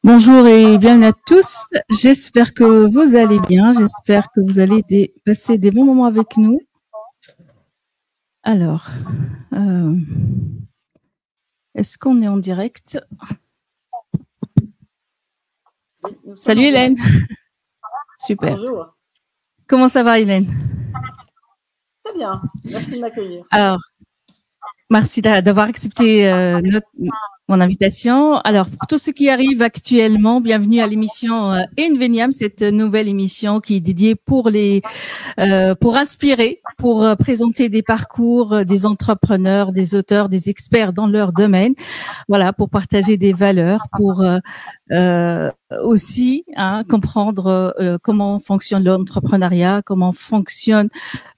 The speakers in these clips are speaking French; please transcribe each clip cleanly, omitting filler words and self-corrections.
Bonjour et bienvenue à tous. J'espère que vous allez bien. J'espère que vous allez passer des bons moments avec nous. Alors, est-ce qu'on est en direct? Salut Hélène. Super. Bonjour. Comment ça va Hélène? Très bien. Merci de m'accueillir. Alors, merci d'avoir accepté mon invitation. Alors, pour tous ceux qui arrivent actuellement, bienvenue à l'émission Inveniam, cette nouvelle émission qui est dédiée pour inspirer, pour présenter des parcours des entrepreneurs, des auteurs, des experts dans leur domaine. Voilà, pour partager des valeurs, pour aussi comprendre comment fonctionne l'entrepreneuriat, comment fonctionnent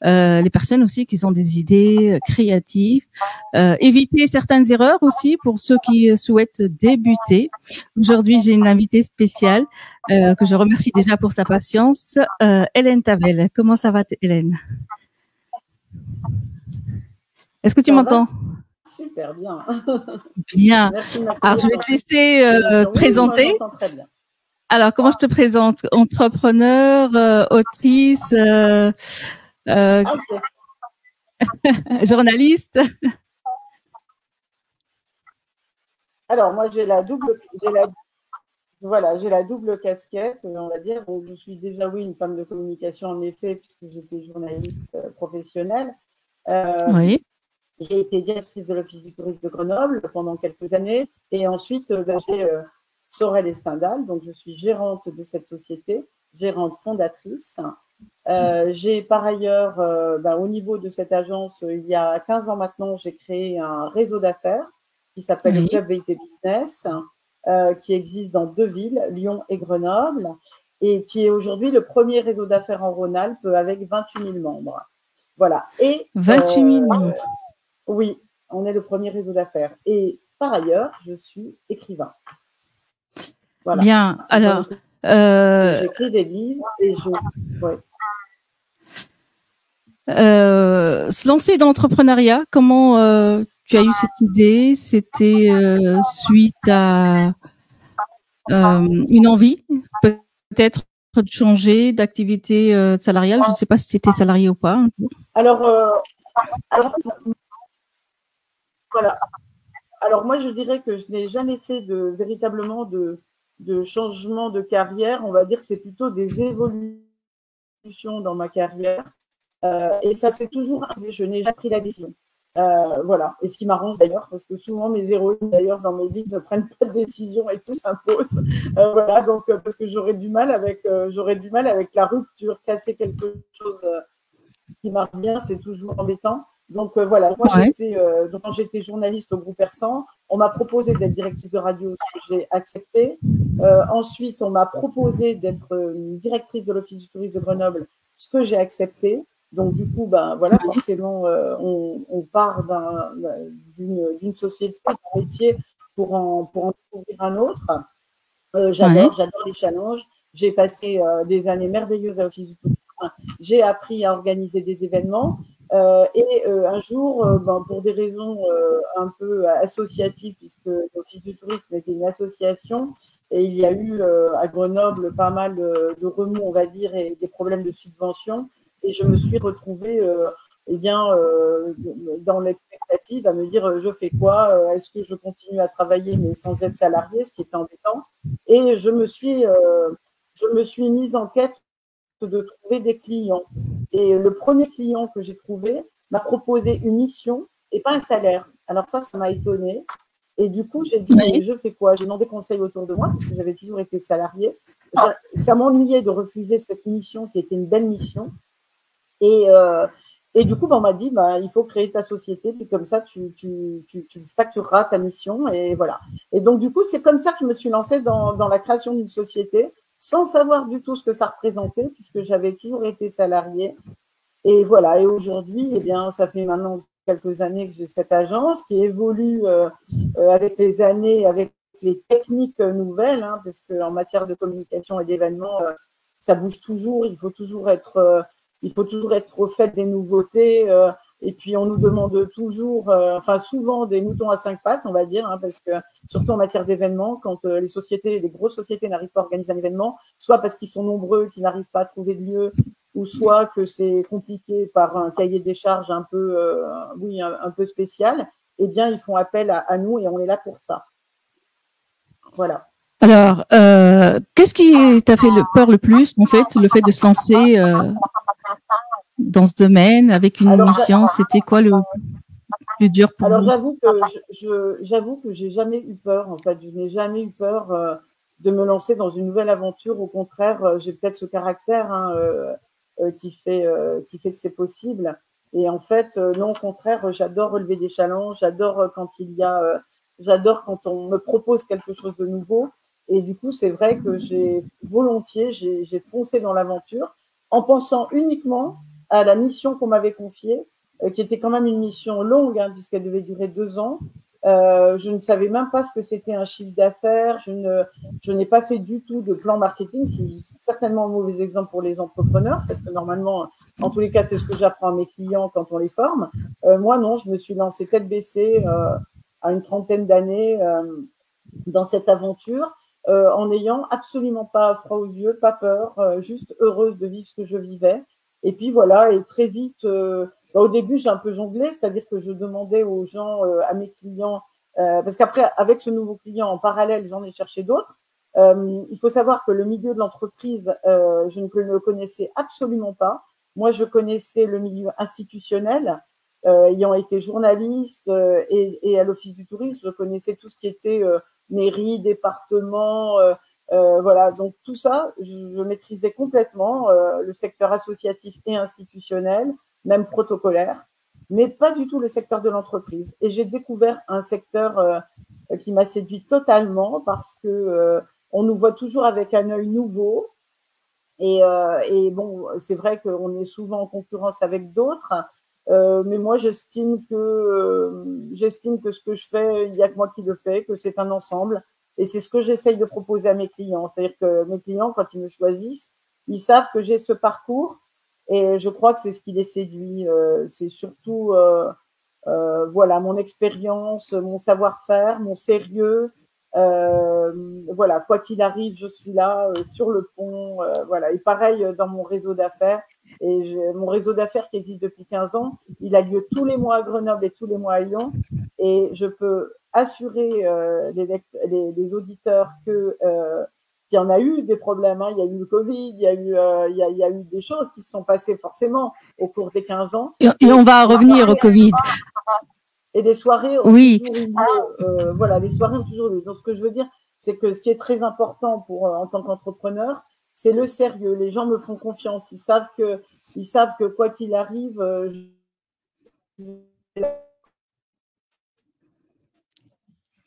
les personnes aussi qui ont des idées créatives, éviter certaines erreurs aussi pour ceux qui souhaitent débuter. Aujourd'hui, j'ai une invitée spéciale que je remercie déjà pour sa patience, Hélène Tavel. Comment ça va, Hélène? Est-ce que tu m'entends? Super bien. Bien. Alors, je vais te laisser te présenter. Très bien. Alors, comment je te présente? Entrepreneur, autrice, journaliste. Alors, moi, j'ai la double casquette, on va dire. Donc, je suis déjà, oui, une femme de communication, en effet, puisque j'étais journaliste professionnelle. Oui. J'ai été directrice de l'Office du tourisme de Grenoble pendant quelques années. Et ensuite, j'ai Sorel et Stendhal. Donc, je suis gérante de cette société, gérante fondatrice. J'ai par ailleurs, au niveau de cette agence, il y a 15 ans maintenant, j'ai créé un réseau d'affaires qui s'appelle le Club VIP Business, qui existe dans 2 villes, Lyon et Grenoble, et qui est aujourd'hui le premier réseau d'affaires en Rhône-Alpes avec 28 000 membres. Voilà. Et 28 000 membres. Oui, on est le premier réseau d'affaires. Et par ailleurs, je suis écrivain. Voilà. Bien. Alors, j'écris des livres et se lancer dans l'entrepreneuriat, comment tu as eu cette idée? C'était suite à une envie, peut-être de changer d'activité salariale. Je ne sais pas si tu étais salarié ou pas. Alors, voilà. Alors moi, je dirais que je n'ai jamais fait véritablement de changement de carrière. On va dire que c'est plutôt des évolutions dans ma carrière. Et ça, c'est toujours, je n'ai jamais pris la décision. Voilà. Et ce qui m'arrange d'ailleurs, parce que souvent mes héroïnes d'ailleurs dans mes livres ne prennent pas de décision et tout s'impose. Voilà. Donc parce que j'aurais du mal avec la rupture, casser quelque chose qui marche bien, c'est toujours embêtant. Donc voilà, moi quand j'étais journaliste au groupe Persan, on m'a proposé d'être directrice de radio, ce que j'ai accepté. Ensuite, on m'a proposé d'être directrice de l'Office du tourisme de Grenoble, ce que j'ai accepté. Donc du coup, voilà, forcément, on part d'une société, d'un métier pour en découvrir un autre. J'adore les challenges. J'ai passé des années merveilleuses à l'Office du tourisme. J'ai appris à organiser des événements. Un jour, pour des raisons un peu associatives, puisque l'Office du tourisme était une association, et il y a eu à Grenoble pas mal de remous, on va dire, et des problèmes de subvention. Et je me suis retrouvée dans l'expectative à me dire je fais quoi? Est-ce que je continue à travailler mais sans être salariée, ce qui était embêtant? Et je me suis mise en quête de trouver des clients. Et le premier client que j'ai trouvé m'a proposé une mission et pas un salaire. Alors ça m'a étonnée. Et du coup, j'ai dit, mais je fais quoi? J'ai demandé conseil autour de moi, parce que j'avais toujours été salariée. Ça m'ennuyait de refuser cette mission qui était une belle mission. Et du coup, on m'a dit, il faut créer ta société, puis comme ça, tu factureras ta mission, et voilà. Et donc, du coup, c'est comme ça que je me suis lancée dans la création d'une société, sans savoir du tout ce que ça représentait, puisque j'avais toujours été salariée. Et voilà, et aujourd'hui, eh bien, ça fait maintenant quelques années que j'ai cette agence qui évolue avec les années, avec les techniques nouvelles, parce qu'en matière de communication et d'événements, ça bouge toujours, il faut toujours être au fait des nouveautés. Et puis, on nous demande toujours, enfin souvent des moutons à 5 pattes, on va dire, hein, parce que surtout en matière d'événements, quand les grosses sociétés n'arrivent pas à organiser un événement, soit parce qu'ils sont nombreux, qu'ils n'arrivent pas à trouver de lieu, ou soit que c'est compliqué par un cahier des charges un peu, un peu spécial, eh bien, ils font appel à nous et on est là pour ça. Voilà. Alors, qu'est-ce qui t'a fait peur le plus, en fait, le fait de se lancer dans ce domaine avec une mission? C'était quoi le plus dur pour vous? Alors, j'avoue que j'ai jamais eu peur. En fait, je n'ai jamais eu peur de me lancer dans une nouvelle aventure. Au contraire, j'ai peut-être ce caractère qui fait que c'est possible. Et en fait, non, au contraire, j'adore relever des challenges. J'adore j'adore quand on me propose quelque chose de nouveau. Et du coup, c'est vrai que j'ai foncé dans l'aventure en pensant uniquement à la mission qu'on m'avait confiée, qui était quand même une mission longue, hein, puisqu'elle devait durer 2 ans. Je ne savais même pas ce que c'était un chiffre d'affaires. Je n'ai pas fait du tout de plan marketing. Je suis certainement un mauvais exemple pour les entrepreneurs, parce que normalement, en tous les cas, c'est ce que j'apprends à mes clients quand on les forme. Moi, non, je me suis lancée tête baissée à une trentaine d'années dans cette aventure. En n'ayant absolument pas froid aux yeux, pas peur, juste heureuse de vivre ce que je vivais. Et puis voilà, et très vite, au début, j'ai un peu jonglé, c'est-à-dire que je demandais aux gens, à mes clients, parce qu'après, avec ce nouveau client, en parallèle, j'en ai cherché d'autres. Il faut savoir que le milieu de l'entreprise, je ne le connaissais absolument pas. Moi, je connaissais le milieu institutionnel, ayant été journaliste et à l'Office du tourisme, je connaissais tout ce qui était mairie, département, voilà. Donc tout ça, je maîtrisais complètement le secteur associatif et institutionnel, même protocolaire, mais pas du tout le secteur de l'entreprise. Et j'ai découvert un secteur qui m'a séduit totalement parce que on nous voit toujours avec un œil nouveau. Et bon, c'est vrai qu'on est souvent en concurrence avec d'autres. Mais moi, j'estime que ce que je fais, il n'y a que moi qui le fais, que c'est un ensemble. Et c'est ce que j'essaye de proposer à mes clients. C'est-à-dire que mes clients, quand ils me choisissent, ils savent que j'ai ce parcours. Et je crois que c'est ce qui les séduit. C'est surtout, voilà, mon expérience, mon savoir-faire, mon sérieux. Voilà, quoi qu'il arrive, je suis là sur le pont. Voilà. Et pareil dans mon réseau d'affaires. Et mon réseau d'affaires qui existe depuis 15 ans, il a lieu tous les mois à Grenoble et tous les mois à Lyon. Et je peux assurer les auditeurs que qu'il y en a eu des problèmes. Hein. Il y a eu le Covid, il y a eu des choses qui se sont passées forcément au cours des 15 ans. Et on va revenir au Covid. Et les soirées ont toujours eu lieu. Voilà, les soirées ont toujours eu lieu. Donc, ce que je veux dire, c'est que ce qui est très important en tant qu'entrepreneur, c'est le sérieux. Les gens me font confiance. Ils savent que quoi qu'il arrive,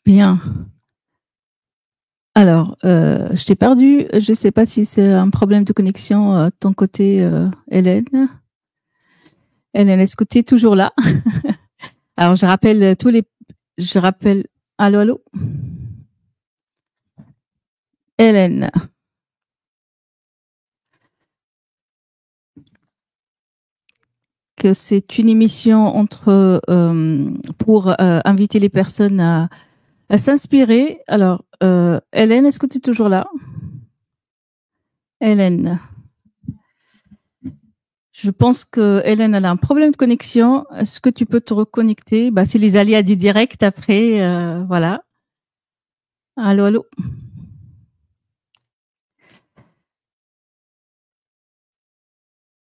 Bien. Alors, je t'ai perdu. Je ne sais pas si c'est un problème de connexion de ton côté, Hélène. Hélène, est-ce que tu es toujours là? Alors, je rappelle allô, allô? Hélène. Que c'est une émission pour inviter les personnes à s'inspirer. Alors, Hélène, est-ce que tu es toujours là? Hélène. Je pense que Hélène elle a un problème de connexion. Est-ce que tu peux te reconnecter? C'est les aléas du direct après. Voilà. Allô, allô.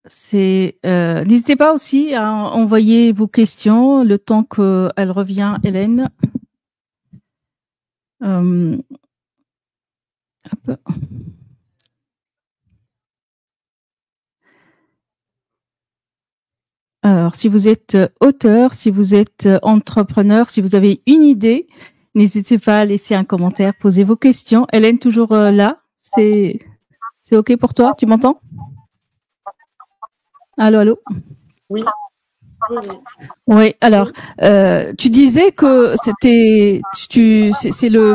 N'hésitez pas aussi à envoyer vos questions le temps qu'elle revient, Hélène. Hop. Alors, si vous êtes auteur, si vous êtes entrepreneur, si vous avez une idée, n'hésitez pas à laisser un commentaire, poser vos questions. Hélène, toujours là? C'est OK pour toi? Tu m'entends? Allô, allô? Oui. Oui, oui. Oui, alors tu disais que c'est le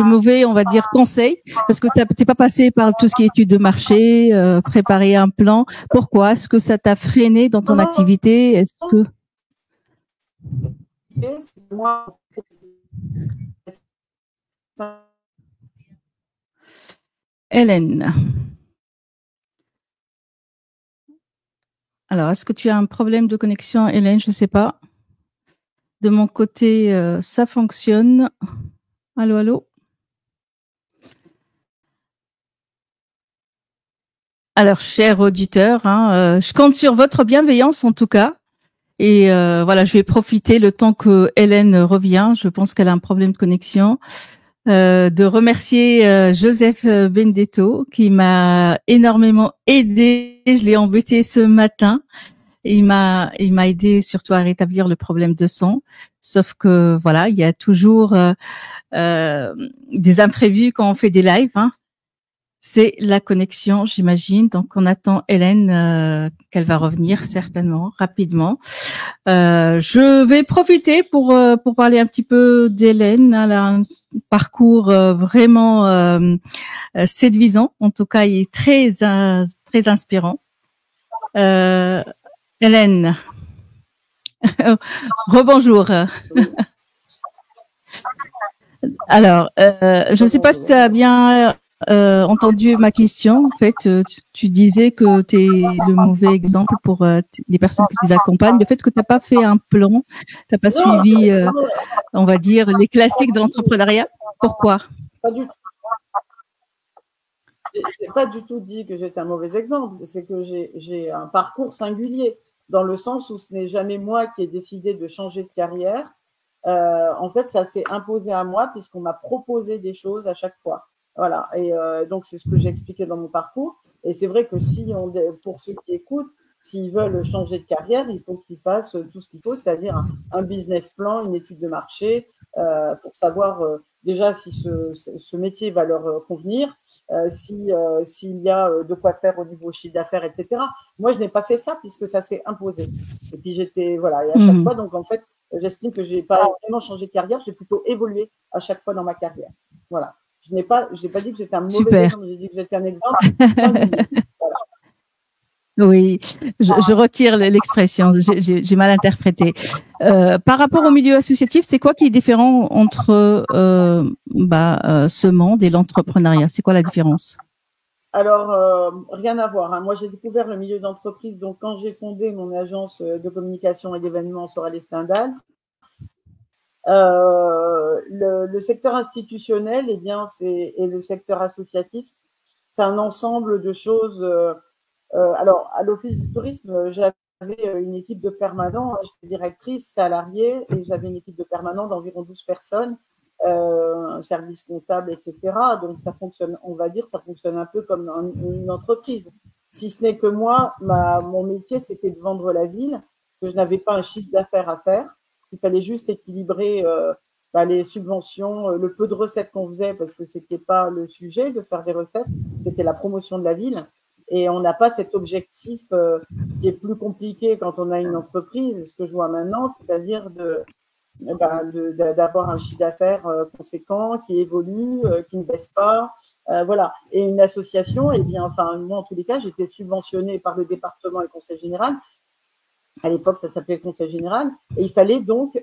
mauvais, on va dire, conseil, parce que t'es pas passé par tout ce qui est étude de marché, préparer un plan. Pourquoi? Est-ce que ça t'a freiné dans Non, ton non, activité? Est-ce que c'est moi. Hélène, alors est-ce que tu as un problème de connexion, Hélène? Je sais pas. De mon côté, ça fonctionne. Allô, allô? Alors, cher auditeur, hein, je compte sur votre bienveillance en tout cas. Et voilà, je vais profiter le temps que Hélène revient. Je pense qu'elle a un problème de connexion. De remercier Joseph Benedetto qui m'a énormément aidé. Je l'ai embêté ce matin. Il m'a aidé surtout à rétablir le problème de son. Sauf que voilà, il y a toujours des imprévus quand on fait des lives. Hein. C'est la connexion, j'imagine. Donc, on attend Hélène qu'elle va revenir certainement rapidement. Je vais profiter pour parler un petit peu d'Hélène. Elle a un parcours vraiment séduisant. En tout cas, il est très inspirant. Hélène, rebonjour. Alors, je ne sais pas si tu as bien entendu ma question. En fait, tu disais que tu es le mauvais exemple pour les personnes qui les accompagnent. Le fait que tu n'as pas fait un plan, tu n'as pas Non, suivi, on va dire, les classiques de l'entrepreneuriat. Pourquoi? pas du tout. Je n'ai pas du tout dit que j'étais un mauvais exemple. C'est que j'ai un parcours singulier, dans le sens où ce n'est jamais moi qui ai décidé de changer de carrière. En fait, ça s'est imposé à moi puisqu'on m'a proposé des choses à chaque fois. Voilà. Et donc, c'est ce que j'ai expliqué dans mon parcours. Et c'est vrai que pour ceux qui écoutent, s'ils veulent changer de carrière, il faut qu'ils fassent tout ce qu'il faut, c'est-à-dire un business plan, une étude de marché, pour savoir déjà si ce métier va leur convenir, s'il y a de quoi faire au niveau chiffre d'affaires, etc. Moi, je n'ai pas fait ça puisque ça s'est imposé. Et puis j'étais, voilà, et à chaque fois, donc en fait, j'estime que j'ai pas vraiment changé de carrière, j'ai plutôt évolué à chaque fois dans ma carrière. Voilà. Je n'ai pas dit que j'étais un mauvais Super. exemple, j'ai dit que j'étais un exemple singulier. Voilà. Oui, je retire l'expression, j'ai mal interprété. Par rapport au milieu associatif, c'est quoi qui est différent entre ce monde et l'entrepreneuriat? C'est quoi la différence? Alors, rien à voir. Hein. Moi, j'ai découvert le milieu d'entreprise donc quand j'ai fondé mon agence de communication et d'événements Sorel et Stendhal. Le secteur institutionnel, eh bien, et le secteur associatif, c'est un ensemble de choses. Alors, à l'Office du tourisme, j'avais une équipe de permanents. J'étais directrice, salariée, et j'avais une équipe de permanents d'environ 12 personnes, un service comptable, etc. Donc, ça fonctionne, on va dire, ça fonctionne un peu comme une entreprise. Si ce n'est que moi, mon métier, c'était de vendre la ville, que je n'avais pas un chiffre d'affaires à faire. Il fallait juste équilibrer les subventions, le peu de recettes qu'on faisait, parce que c'était pas le sujet de faire des recettes, c'était la promotion de la ville. Et on n'a pas cet objectif qui est plus compliqué quand on a une entreprise, ce que je vois maintenant, c'est-à-dire d'avoir un chiffre d'affaires conséquent, qui évolue, qui ne baisse pas. Voilà. Et une association, eh bien, enfin, moi, en tous les cas, j'étais subventionnée par le département et le conseil général. À l'époque, ça s'appelait le conseil général. Et il fallait donc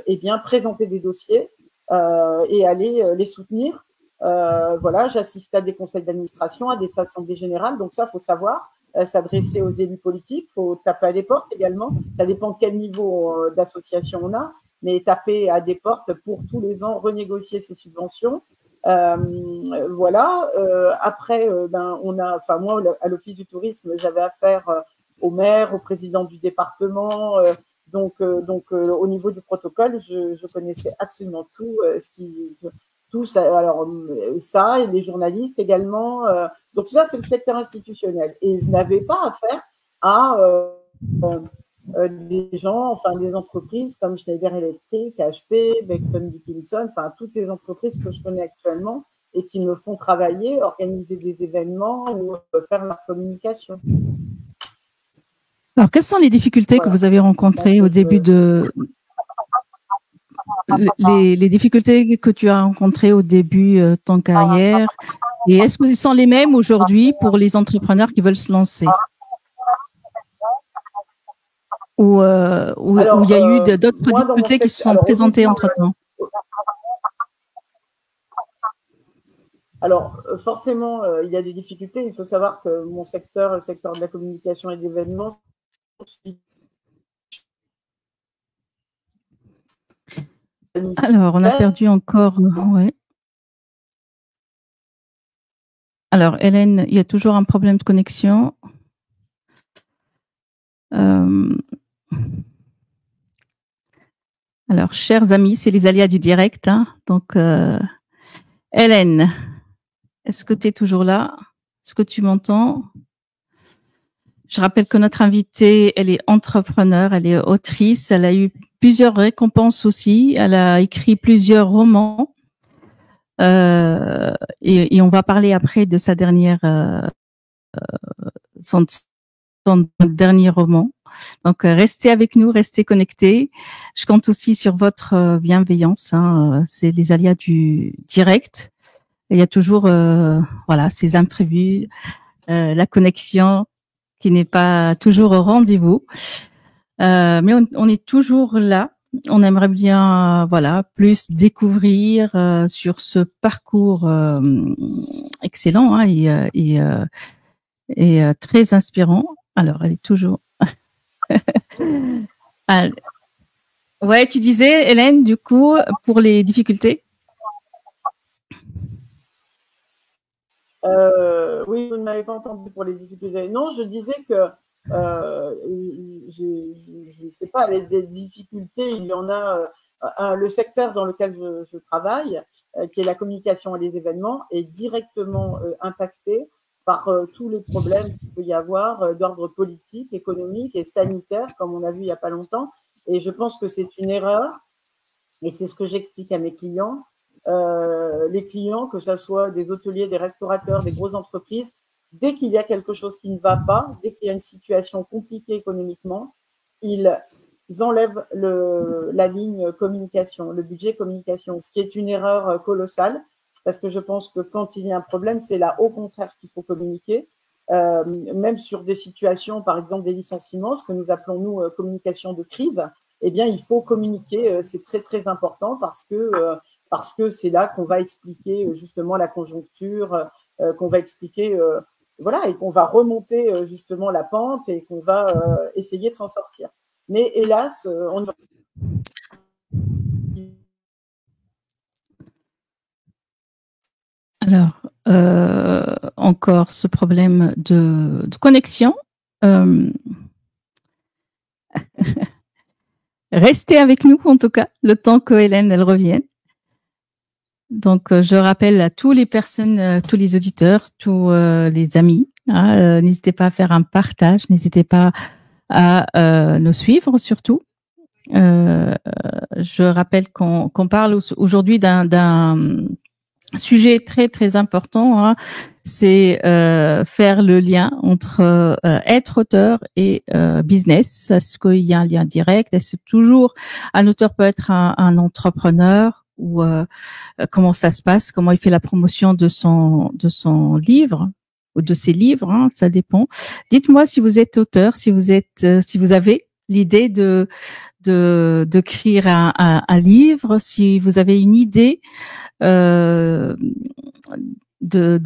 eh bien, présenter des dossiers et aller les soutenir. Voilà, j'assistais à des conseils d'administration, à des assemblées générales. Donc ça, il faut savoir s'adresser aux élus politiques. Il faut taper à des portes également. Ça dépend de quel niveau d'association on a, mais taper à des portes pour tous les ans renégocier ses subventions. Voilà. Après, moi, à l'Office du tourisme, j'avais affaire au maire, au président du département. Donc, au niveau du protocole, je connaissais absolument tout ça, alors ça, et les journalistes également. Donc tout ça, c'est le secteur institutionnel. Et je n'avais pas affaire à des gens, enfin des entreprises comme Schneider Electric, HP, Becton Dickinson, enfin toutes les entreprises que je connais actuellement et qui me font travailler, organiser des événements ou faire la communication. Alors, quelles sont les difficultés que vous avez rencontrées au début de les difficultés que tu as rencontrées au début de ton carrière, et est-ce que ce sont les mêmes aujourd'hui pour les entrepreneurs qui veulent se lancer, ou il y a eu d'autres difficultés qui se sont présentées entre-temps? Alors, forcément, il y a des difficultés. Il faut savoir que mon secteur, le secteur de la communication et de l'événement, alors, on a perdu encore. Ouais. Alors, Hélène, il y a toujours un problème de connexion. Alors, chers amis, c'est les aléas du direct. Hein. Donc, Hélène, est-ce que tu es toujours là? Est-ce que tu m'entends? Je rappelle que notre invitée, elle est entrepreneur, elle est autrice, elle a eu plusieurs récompenses aussi, elle a écrit plusieurs romans, et on va parler après de sa dernière, son dernier roman. Donc, restez avec nous, restez connectés. Je compte aussi sur votre bienveillance. Hein. C'est les aléas du direct. Il y a toujours, voilà, ces imprévus, la connexion qui n'est pas toujours au rendez-vous. Mais on est toujours là. On aimerait bien, voilà, plus découvrir sur ce parcours excellent, hein, et très inspirant. Alors, elle est toujours. Ouais, tu disais, Hélène, du coup, pour les difficultés. Oui, vous ne m'avez pas entendu pour les difficultés. Non, je disais que je ne sais pas, des difficultés, il y en a. Le secteur dans lequel je travaille, qui est la communication et les événements, est directement impacté par tous les problèmes qu'il peut y avoir d'ordre politique, économique et sanitaire, comme on a vu il n'y a pas longtemps. Et je pense que c'est une erreur, et c'est ce que j'explique à mes clients. Les clients, que ce soit des hôteliers, des restaurateurs, des grosses entreprises, dès qu'il y a quelque chose qui ne va pas, dès qu'il y a une situation compliquée économiquement, ils enlèvent la ligne communication, le budget communication, ce qui est une erreur colossale, parce que je pense que quand il y a un problème, c'est là au contraire qu'il faut communiquer, même sur des situations, par exemple des licenciements, ce que nous appelons nous communication de crise, eh bien il faut communiquer, c'est très très important parce que c'est là qu'on va expliquer justement la conjoncture, qu'on va expliquer, voilà, et qu'on va remonter justement la pente et qu'on va essayer de s'en sortir. Mais hélas, on ne... Alors, encore ce problème de connexion. Restez avec nous, en tout cas, le temps que Hélène, elle revienne. Donc, je rappelle à tous les personnes, tous les auditeurs, tous les amis, hein, n'hésitez pas à faire un partage, n'hésitez pas à nous suivre surtout. Je rappelle qu'on parle aujourd'hui d'un sujet très très important, hein, c'est faire le lien entre être auteur et business. Est-ce qu'il y a un lien direct? Est-ce que toujours un auteur peut être un entrepreneur, ou comment ça se passe? Comment il fait la promotion de son livre ou de ses livres, hein, ça dépend. Dites-moi si vous êtes auteur, si vous avez l'idée d'écrire un livre, si vous avez une idée de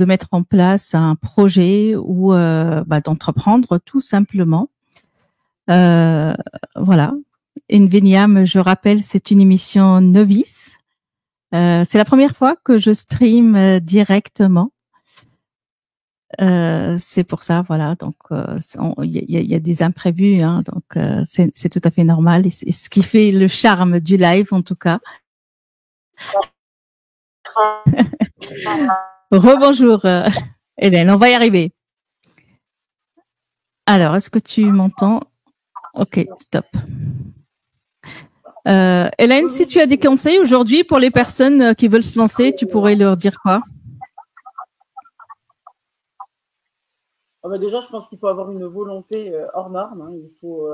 mettre en place un projet ou d'entreprendre tout simplement. Voilà. Inveniam, je rappelle, c'est une émission novice. C'est la première fois que je stream directement. C'est pour ça, voilà. Donc, il y a des imprévus, hein, donc c'est tout à fait normal. Et c'est ce qui fait le charme du live, en tout cas. Rebonjour, Hélène. On va y arriver. Alors, est-ce que tu m'entends? Ok, stop. Hélène, si tu as des conseils aujourd'hui pour les personnes qui veulent se lancer, tu pourrais leur dire quoi? Déjà, je pense qu'il faut avoir une volonté hors norme. Hein. Il faut,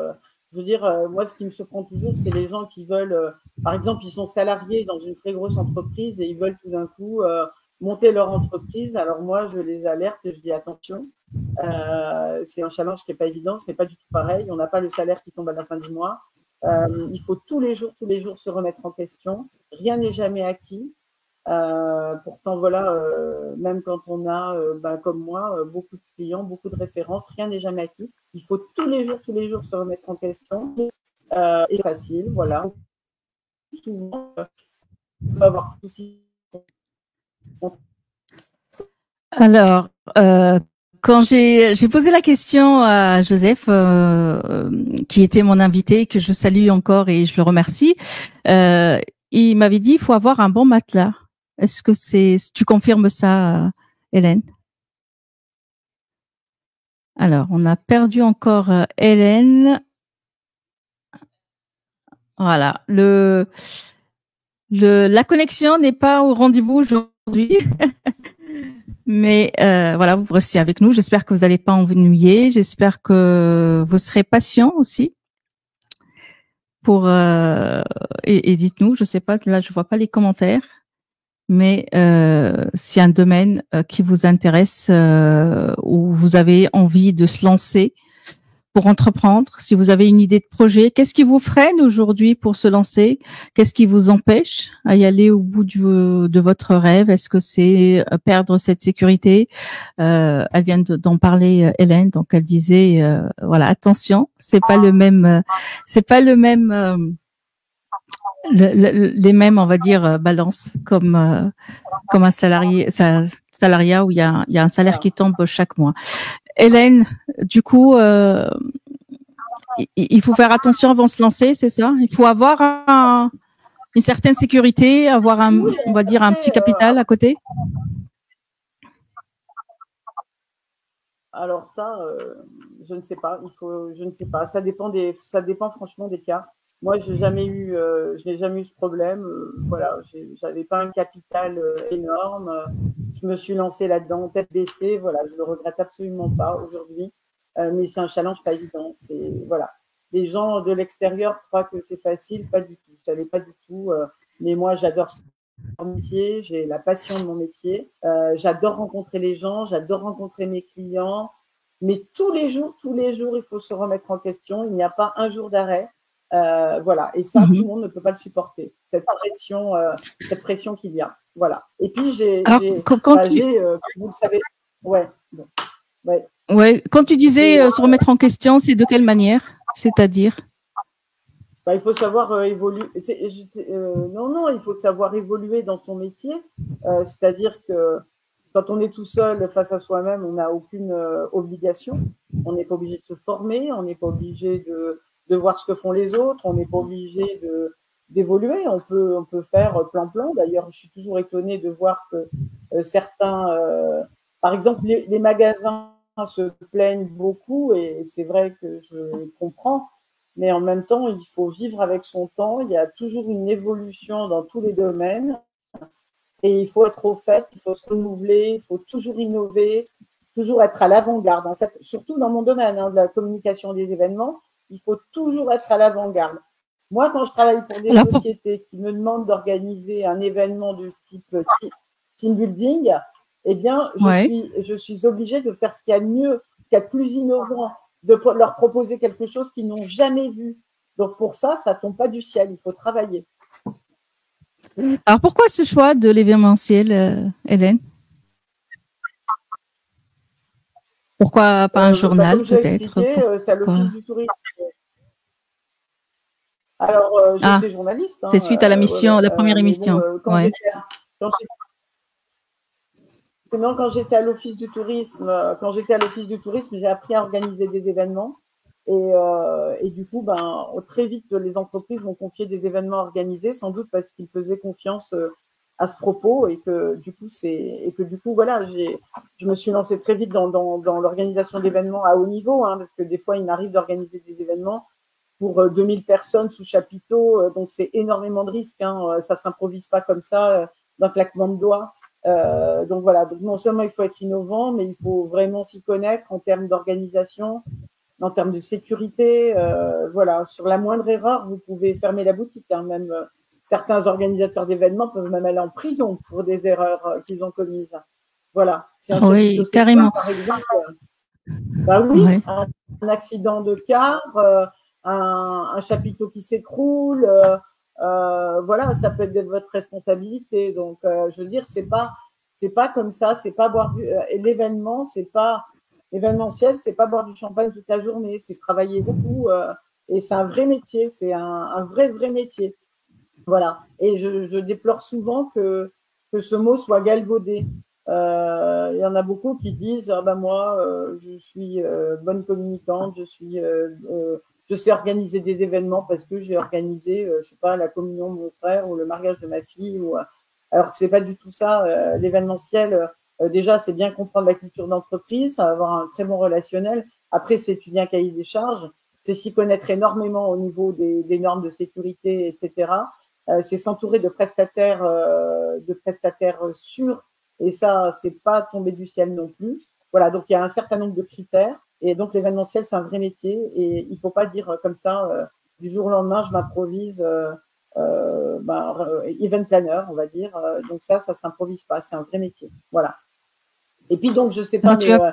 je veux dire, moi, ce qui me surprend toujours, c'est les gens qui veulent, par exemple, ils sont salariés dans une très grosse entreprise et ils veulent tout d'un coup monter leur entreprise. Alors moi, je les alerte et je dis attention, c'est un challenge qui n'est pas évident, c'est pas du tout pareil. On n'a pas le salaire qui tombe à la fin du mois. Il faut tous les jours se remettre en question. Rien n'est jamais acquis. Pourtant, voilà, même quand on a, comme moi, beaucoup de clients, beaucoup de références, rien n'est jamais acquis. Il faut tous les jours se remettre en question. Et c'est facile, voilà. Souvent, on peut avoir tout souci. Alors, quand j'ai posé la question à Joseph, qui était mon invité, que je salue encore et je le remercie, il m'avait dit il faut avoir un bon matelas. Est-ce que tu confirmes ça, Hélène? Alors, on a perdu encore Hélène. Voilà, la connexion n'est pas au rendez-vous aujourd'hui. Mais voilà, vous restez avec nous. J'espère que vous n'allez pas ennuyer. J'espère que vous serez patient aussi. Et dites-nous, je sais pas, là je vois pas les commentaires, mais s'il y a un domaine qui vous intéresse, où vous avez envie de se lancer pour entreprendre, si vous avez une idée de projet, qu'est-ce qui vous freine aujourd'hui pour se lancer? Qu'est-ce qui vous empêche à y aller au bout de votre rêve? Est-ce que c'est perdre cette sécurité? Elle vient d'en parler, Hélène, donc elle disait, voilà, attention, c'est pas le même, les mêmes, on va dire, balances comme un salariat où il y a un salaire qui tombe chaque mois. Hélène, du coup, il faut faire attention avant de se lancer, c'est ça? Il faut avoir une certaine sécurité, avoir on va dire, un petit capital à côté? Alors ça, je ne sais pas. Je ne sais pas. Ça dépend franchement des cas. Moi, je n'ai jamais eu ce problème. Voilà, j'avais pas un capital énorme. Je me suis lancée là-dedans, tête baissée. Voilà, je le regrette absolument pas aujourd'hui. Mais c'est un challenge pas évident. Voilà. Les gens de l'extérieur croient que c'est facile, pas du tout. Ça l'est pas du tout. Mais moi, j'adore mon métier, j'ai la passion de mon métier. J'adore rencontrer les gens, j'adore rencontrer mes clients. Mais tous les jours, il faut se remettre en question. Il n'y a pas un jour d'arrêt. Voilà. Et ça, tout le monde ne peut pas le supporter. Cette pression qu'il y a. Voilà. Et puis, vous le savez, ouais. Bon, ouais. Ouais. Quand tu disais se remettre en question, c'est de quelle manière? C'est-à-dire? Il faut savoir évoluer. Non, il faut savoir évoluer dans son métier. C'est-à-dire que quand on est tout seul face à soi-même, on n'a aucune obligation. On n'est pas obligé de se former, on n'est pas obligé de voir ce que font les autres, on n'est pas obligé d'évoluer. On peut faire plan-plan. D'ailleurs, je suis toujours étonnée de voir que certains, par exemple, les magasins se plaignent beaucoup, et c'est vrai que je comprends. Mais en même temps, il faut vivre avec son temps. Il y a toujours une évolution dans tous les domaines. Et il faut être au fait, il faut se renouveler, il faut toujours innover, toujours être à l'avant-garde. En fait, surtout dans mon domaine de la communication des événements, il faut toujours être à l'avant-garde. Moi, quand je travaille pour des sociétés qui me demandent d'organiser un événement de type team building, eh bien, je suis obligée de faire ce qu'il y a de mieux, ce qu'il y a de plus innovant, de leur proposer quelque chose qu'ils n'ont jamais vu. Donc, pour ça ne tombe pas du ciel, il faut travailler. Alors, pourquoi ce choix de l'événementiel, Hélène? Pourquoi pas un journal, peut-être? C'est à l'Office du tourisme. Alors, j'étais journaliste. C'est suite à la mission, la première émission. Quand j'étais à l'Office du tourisme, j'ai appris à organiser des événements. Et du coup, très vite, les entreprises m'ont confié des événements organisés, sans doute parce qu'ils faisaient confiance à ce propos, et que du coup, voilà, je me suis lancée très vite dans l'organisation d'événements à haut niveau, parce que des fois, il m'arrive d'organiser des événements pour 2000 personnes sous chapiteau, donc c'est énormément de risques. Ça s'improvise pas comme ça d'un claquement de doigts. Donc voilà, donc non seulement il faut être innovant, mais il faut vraiment s'y connaître en termes d'organisation, en termes de sécurité. Voilà, sur la moindre erreur, vous pouvez fermer la boutique. Hein, même certains organisateurs d'événements peuvent même aller en prison pour des erreurs qu'ils ont commises. Voilà. Si un chapiteau s'écroule, carrément. par exemple, bah oui, Ouais. un accident de car, un chapiteau qui s'écroule, voilà, ça peut être de votre responsabilité. Donc, je veux dire, c'est pas comme ça, c'est pas boire l'événement, c'est pas l'événementiel, c'est pas boire du champagne toute la journée, c'est travailler beaucoup et c'est un vrai métier, c'est un vrai métier. Voilà. Et je déplore souvent que ce mot soit galvaudé. Il y en a beaucoup qui disent ah ben moi je suis bonne communicante, je sais organiser des événements parce que j'ai organisé je sais pas la communion de mon frère ou le mariage de ma fille ou alors que c'est pas du tout ça. L'événementiel déjà c'est bien comprendre la culture d'entreprise, ça va avoir un très bon relationnel. Après c'est étudier un cahier des charges, c'est s'y connaître énormément au niveau des normes de sécurité, etc. C'est s'entourer de prestataires sûrs. Et ça, c'est pas tombé du ciel non plus. Voilà, donc il y a un certain nombre de critères. Et donc l'événementiel, c'est un vrai métier. Et il faut pas dire comme ça, du jour au lendemain, je m'improvise event planner, on va dire. Donc ça s'improvise pas. C'est un vrai métier. Voilà. Et puis donc, je sais pas, mais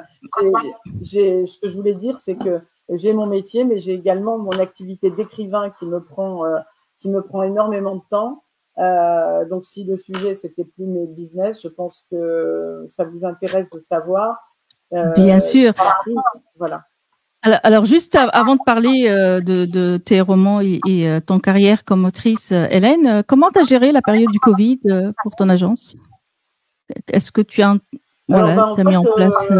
ce que je voulais dire, c'est que j'ai mon métier, mais j'ai également mon activité d'écrivain qui me prend énormément de temps. Donc, si le sujet, c'était plus mes business, je pense que ça vous intéresse de savoir. Bien sûr. Voilà. Alors juste avant de parler de tes romans et ton carrière comme autrice, Hélène, comment tu as géré la période du Covid pour ton agence? Est-ce que tu as, t'as mis en place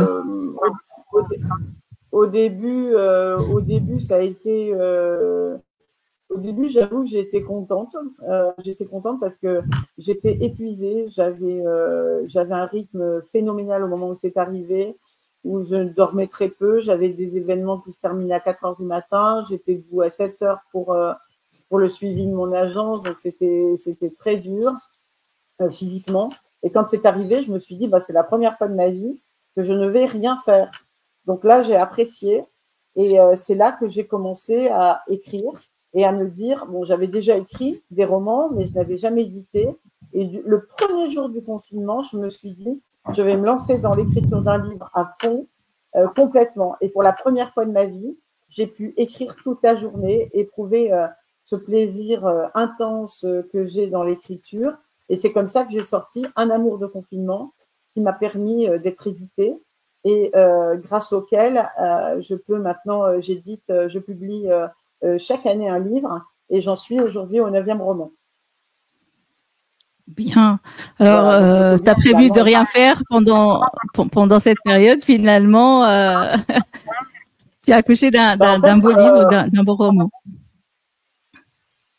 au début, ça a été au début, j'avoue que j'ai été contente. J'étais contente parce que j'étais épuisée. J'avais un rythme phénoménal au moment où c'est arrivé, où je dormais très peu. J'avais des événements qui se terminaient à 4 heures du matin. J'étais debout à 7 heures pour le suivi de mon agence. Donc, c'était très dur physiquement. Et quand c'est arrivé, je me suis dit, bah, c'est la première fois de ma vie que je ne vais rien faire. Donc là, j'ai apprécié. Et c'est là que j'ai commencé à écrire et à me dire, bon, j'avais déjà écrit des romans, mais je n'avais jamais édité. Et le premier jour du confinement, je me suis dit, je vais me lancer dans l'écriture d'un livre à fond, complètement. Et pour la première fois de ma vie, j'ai pu écrire toute la journée, éprouver ce plaisir intense que j'ai dans l'écriture. Et c'est comme ça que j'ai sorti Un amour de confinement, qui m'a permis d'être édité et grâce auquel je peux maintenant, je publie chaque année un livre et j'en suis aujourd'hui au 9e roman. Bien. Alors, voilà, tu as prévu de rien faire pendant cette période. Finalement, tu as accouché d'un beau livre, d'un beau roman.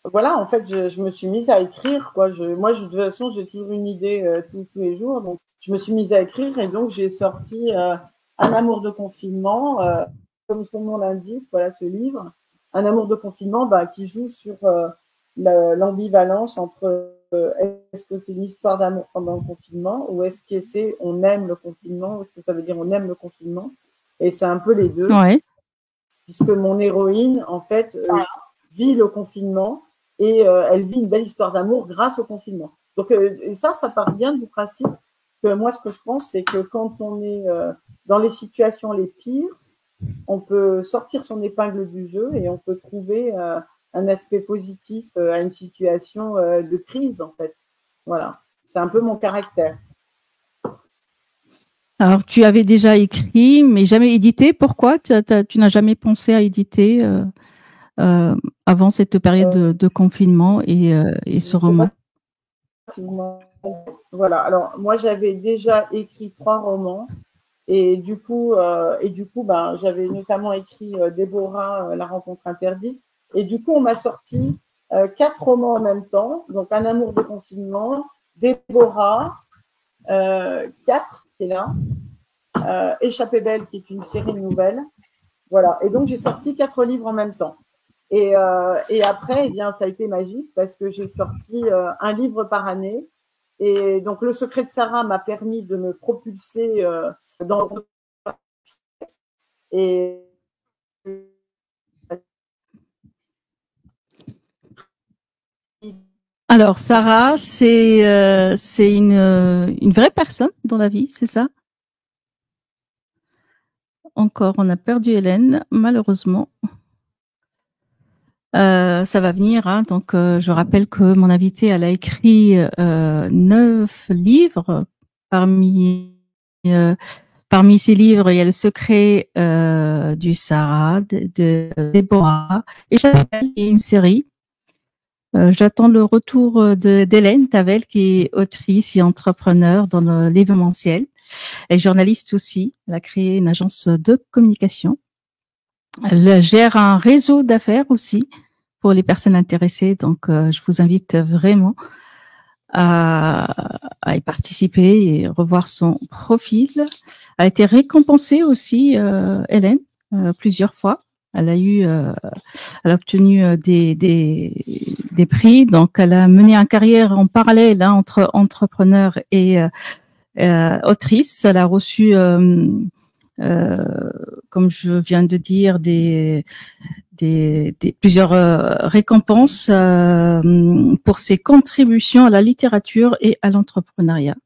Voilà, en fait, je me suis mise à écrire. Quoi. Moi, de toute façon, j'ai toujours une idée tous les jours. Donc, je me suis mise à écrire et donc j'ai sorti Un amour de confinement, comme son nom l'indique, voilà ce livre. Un amour de confinement qui joue sur l'ambivalence entre est-ce que c'est une histoire d'amour pendant le confinement ou est-ce que c'est on aime le confinement ou est-ce que ça veut dire on aime le confinement? Et c'est un peu les deux. Ouais. Puisque mon héroïne, en fait, vit le confinement et elle vit une belle histoire d'amour grâce au confinement. Donc, et ça part bien du principe que moi, ce que je pense, c'est que quand on est dans les situations les pires, on peut sortir son épingle du jeu et on peut trouver un aspect positif à une situation de crise, en fait. Voilà. C'est un peu mon caractère. Alors, tu avais déjà écrit, mais jamais édité. Pourquoi tu n'as jamais pensé à éditer avant cette période de confinement et ce roman? Voilà. Alors, moi, j'avais déjà écrit 3 romans. Et du coup, j'avais notamment écrit Déborah, La rencontre interdite. Et du coup, on m'a sorti 4 romans en même temps. Donc, Un amour de confinement, Déborah, 4 qui est là, Échappée belle, qui est une série de nouvelles. Voilà. Et donc, j'ai sorti 4 livres en même temps. Et après, eh bien, ça a été magique parce que j'ai sorti un livre par année. Et donc, Le secret de Sarah m'a permis de me propulser dans et Alors, Sarah, c'est une vraie personne dans la vie, c'est ça? Encore, on a perdu Hélène, malheureusement. Ça va venir, hein. Donc, je rappelle que mon invitée, elle a écrit 9 livres. Parmi ces livres, il y a Le secret du Sahara de Déborah et Chapelle, qui est une série. J'attends le retour d'Hélène Tavel, qui est autrice et entrepreneur dans l'événementiel. Elle est journaliste aussi. Elle a créé une agence de communication. Elle gère un réseau d'affaires aussi pour les personnes intéressées. Donc, je vous invite vraiment à y participer et revoir son profil. Elle a été récompensée aussi, Hélène, plusieurs fois. Elle a obtenu des prix. Donc, elle a mené une carrière en parallèle, hein, entre entrepreneur et autrice. Elle a reçu, comme je viens de dire, plusieurs récompenses pour ses contributions à la littérature et à l'entrepreneuriat.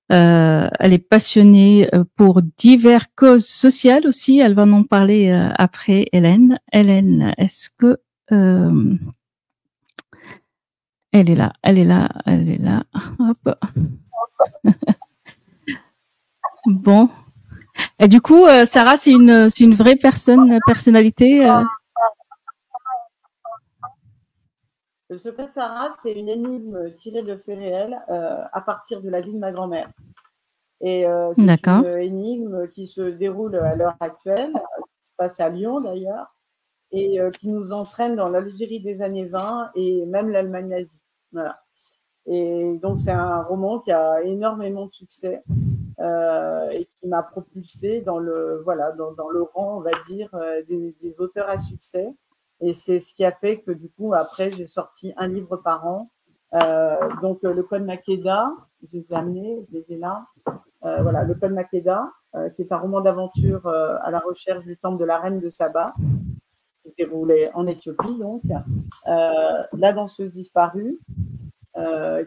Elle est passionnée pour diverses causes sociales aussi. Elle va en parler après, Hélène. Hélène, est-ce que elle est là? Elle est là. Hop. Bon. Et du coup, Sarah, c'est une vraie personnalité. Le secret de Sarah, c'est une énigme tirée de faits réels à partir de la vie de ma grand-mère. Et c'est une énigme qui se déroule à l'heure actuelle, qui se passe à Lyon d'ailleurs, et qui nous entraîne dans l'Algérie des années 20 et même l'Allemagne nazie. Voilà. Et donc, c'est un roman qui a énormément de succès et qui m'a propulsée dans le rang, on va dire, des auteurs à succès. Et c'est ce qui a fait que, du coup, après, j'ai sorti un livre par an. Donc, Le Code Makeda, je les ai amenés, je les ai là. Voilà, Le Code Makeda, qui est un roman d'aventure à la recherche du temple de la reine de Saba, qui se déroulait en Éthiopie, donc. La danseuse disparue,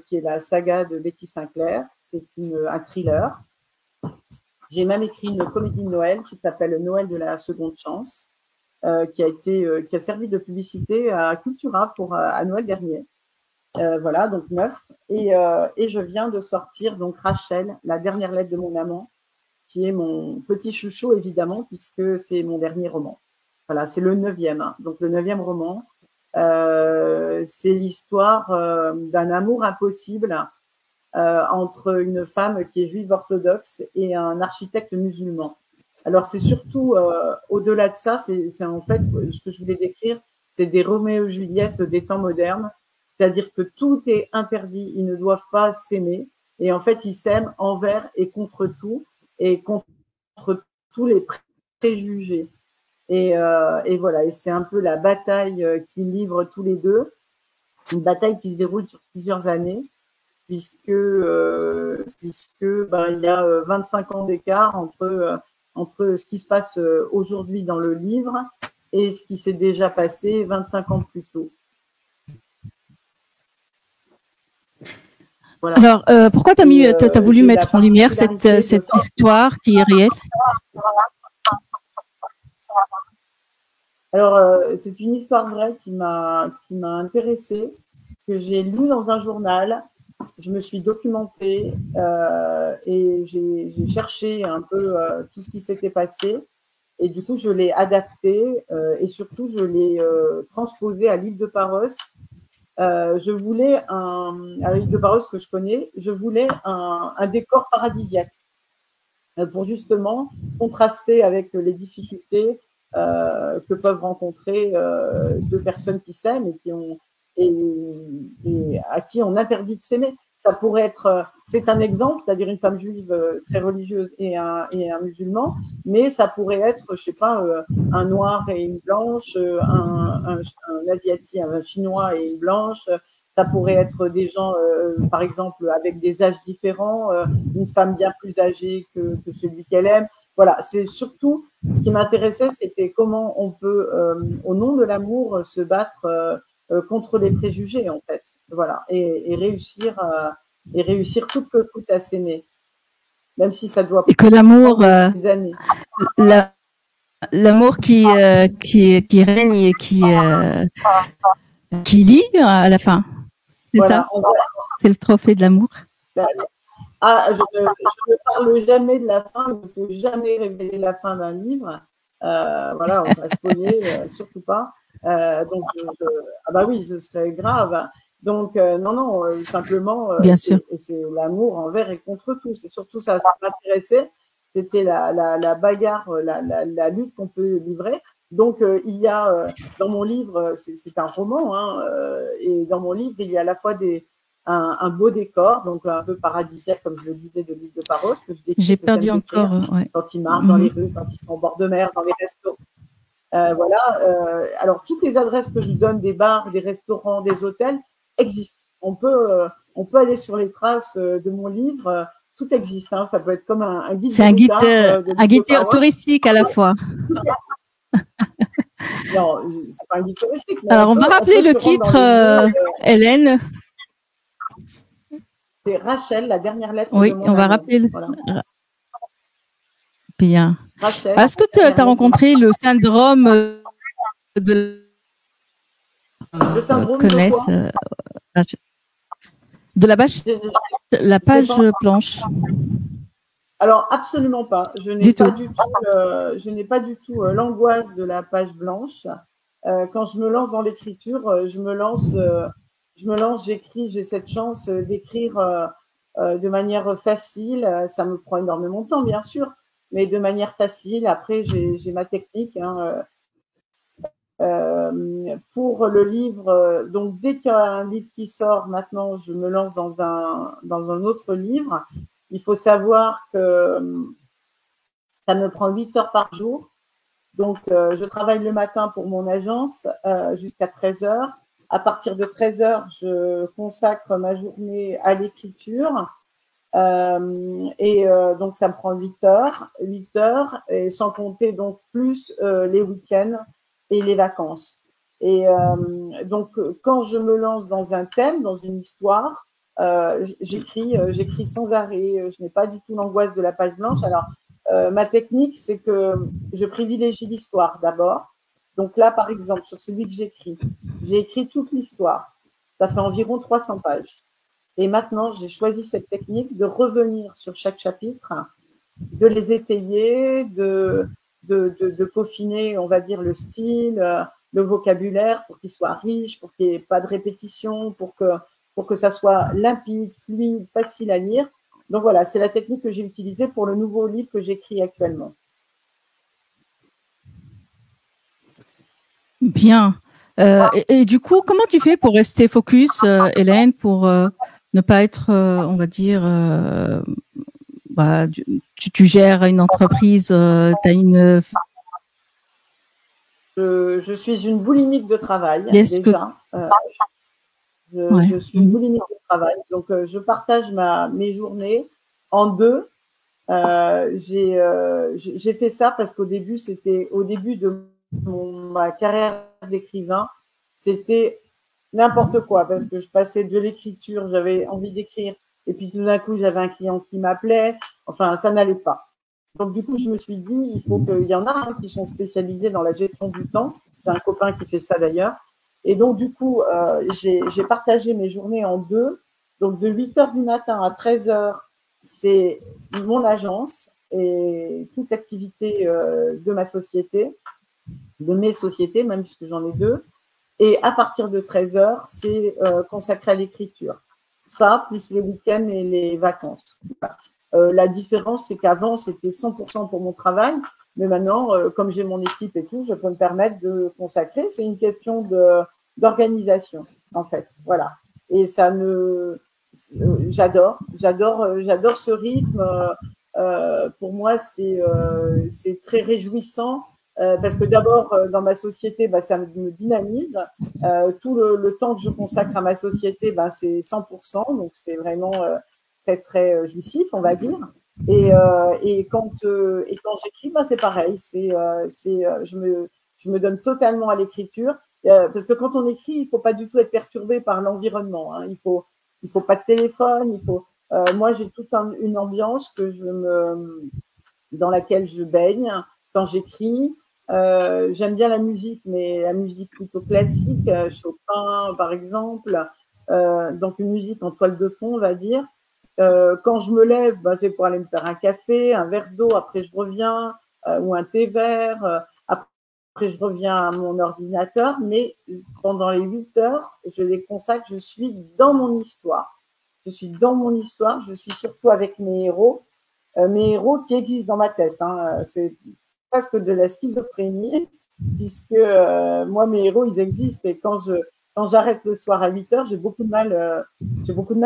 qui est la saga de Betty Sinclair. C'est un thriller. J'ai même écrit une comédie de Noël qui s'appelle Noël de la seconde chance, qui a servi de publicité à Cultura à Noël dernier. Voilà, donc 9. Et je viens de sortir donc Rachel, la dernière lettre de mon amant, qui est mon petit chouchou évidemment, puisque c'est mon dernier roman. Voilà, c'est le 9e, hein, donc le 9e roman. C'est l'histoire d'un amour impossible entre une femme qui est juive orthodoxe et un architecte musulman. Alors, c'est surtout, au-delà de ça, c'est en fait, ce que je voulais décrire, c'est des Roméo et Juliette des temps modernes, c'est-à-dire que tout est interdit, ils ne doivent pas s'aimer, et en fait, ils s'aiment envers et contre tout, et contre tous les préjugés. Et voilà, et c'est un peu la bataille qu'ils livrent tous les deux, une bataille qui se déroule sur plusieurs années, puisque il y a 25 ans d'écart entre ce qui se passe aujourd'hui dans le livre et ce qui s'est déjà passé 25 ans plus tôt. Voilà. Alors, pourquoi tu as voulu mettre en lumière cette histoire qui est réelle? Alors, c'est une histoire vraie qui m'a intéressée, que j'ai lue dans un journal. Je me suis documentée et j'ai cherché un peu tout ce qui s'était passé. Et du coup, je l'ai adapté et surtout, je l'ai transposé à l'île de Paros. Je voulais à l'île de Paros que je connais, je voulais un décor paradisiaque pour justement contraster avec les difficultés que peuvent rencontrer deux personnes qui s'aiment et à qui on interdit de s'aimer. Ça pourrait être, c'est un exemple, c'est-à-dire une femme juive très religieuse et un musulman, mais ça pourrait être, je sais pas, un noir et une blanche, un asiatique, un chinois et une blanche. Ça pourrait être des gens, par exemple, avec des âges différents, une femme bien plus âgée que celui qu'elle aime. Voilà, c'est surtout ce qui m'intéressait, c'était comment on peut, au nom de l'amour, se battre contre les préjugés, en fait. Voilà, et réussir coûte que coûte à s'aimer, même si ça doit. Et que l'amour, des années. l'amour qui règne et qui lie à la fin. C'est Voilà, ça. C'est le trophée de l'amour. Ah, je ne parle jamais de la fin, il ne faut jamais révéler la fin d'un livre. Voilà, on va spoiler, surtout pas. Donc, ah bah oui, ce serait grave. Donc, non, simplement, bien sûr. C'est l'amour envers et contre tout. C'est surtout ça m'intéressait. C'était la bagarre, la lutte qu'on peut livrer. Donc, il y a dans mon livre, c'est un roman, hein, et dans mon livre, il y a à la fois un beau décor, donc un peu paradisiaque, comme je le disais, de l'île de Paros. J'ai perdu encore. Ouais. Quand ils marchent dans les rues, quand ils sont au bord de mer, dans les restos. Voilà. Alors, toutes les adresses que je donne, des bars, des restaurants, des hôtels, existent. On peut aller sur les traces de mon livre. Tout existe. Hein. Ça peut être comme un guide. C'est un guide touristique à la fois. Non, c'est pas un guide touristique. Alors, on va rappeler le titre, Hélène. C'est Rachel, la dernière lettre. Oui, on va rappeler. Voilà. Bien. Est-ce que tu as rencontré le syndrome de la page blanche? Alors, absolument pas. Je n'ai pas du tout l'angoisse de la page blanche. Quand je me lance dans l'écriture, je me lance, j'écris, j'ai cette chance d'écrire de manière facile. Ça me prend énormément de temps, bien sûr, mais de manière facile. Après, j'ai ma technique. Hein, pour le livre, donc dès qu'il y a un livre qui sort, maintenant, je me lance dans un autre livre. Il faut savoir que ça me prend 8 heures par jour. Donc, je travaille le matin pour mon agence jusqu'à 13 heures. À partir de 13 heures, je consacre ma journée à l'écriture. Donc, ça me prend 8 heures, et sans compter donc plus les week-ends et les vacances. Et donc, quand je me lance dans un thème, dans une histoire, j'écris sans arrêt. Je n'ai pas du tout l'angoisse de la page blanche. Alors, ma technique, c'est que je privilégie l'histoire d'abord. Donc là, par exemple, sur celui que j'ai écrit toute l'histoire. Ça fait environ 300 pages. Et maintenant, j'ai choisi cette technique de revenir sur chaque chapitre, de les étayer, de peaufiner, on va dire, le style, le vocabulaire pour qu'il soit riche, pour qu'il n'y ait pas de répétition, pour que ça soit limpide, fluide, facile à lire. Donc voilà, c'est la technique que j'ai utilisée pour le nouveau livre que j'écris actuellement. Bien. Et du coup, comment tu fais pour rester focus, Hélène, pour ne pas être, on va dire, tu gères une entreprise, tu as une... Je suis une boulimique de travail, déjà. Je suis une boulimique de travail. Donc, je partage mes journées en deux. J'ai fait ça parce qu'au début, c'était au début de ma carrière d'écrivain, c'était n'importe quoi parce que je passais de l'écriture, j'avais envie d'écrire et puis tout d'un coup, j'avais un client qui m'appelait. Enfin, ça n'allait pas. Donc, du coup, je me suis dit, il faut qu'il y en a qui sont spécialisés dans la gestion du temps. J'ai un copain qui fait ça d'ailleurs. Et donc, du coup, j'ai partagé mes journées en deux. Donc, de 8 heures du matin à 13 heures, c'est mon agence et toute l'activité de ma société, de mes sociétés, même puisque j'en ai deux. Et à partir de 13 heures, c'est consacré à l'écriture. Ça, plus les week-ends et les vacances. La différence, c'est qu'avant, c'était 100% pour mon travail. Mais maintenant, comme j'ai mon équipe et tout, je peux me permettre de consacrer. C'est une question d'organisation, en fait. Voilà. Et ça j'adore ce rythme. Pour moi, c'est très réjouissant parce que d'abord, dans ma société, ça me dynamise. Tout le temps que je consacre à ma société, c'est 100%, donc c'est vraiment très, très jouissif, on va dire. Et quand j'écris, c'est pareil. Je me donne totalement à l'écriture, parce que quand on écrit, il faut pas du tout être perturbé par l'environnement. Hein. Il faut pas de téléphone. Moi, j'ai toute une ambiance dans laquelle je baigne quand j'écris. J'aime bien la musique, mais la musique plutôt classique, Chopin par exemple, donc une musique en toile de fond, on va dire. Quand je me lève, c'est pour aller me faire un café, un verre d'eau, après je reviens, ou un thé vert, après je reviens à mon ordinateur, mais pendant les 8 heures, je les consacre, je suis dans mon histoire. Je suis dans mon histoire, je suis surtout avec mes héros qui existent dans ma tête. Hein. C'est presque de la schizophrénie, puisque moi, mes héros, ils existent. Et quand j'arrête le soir à 8 heures, j'ai beaucoup de mal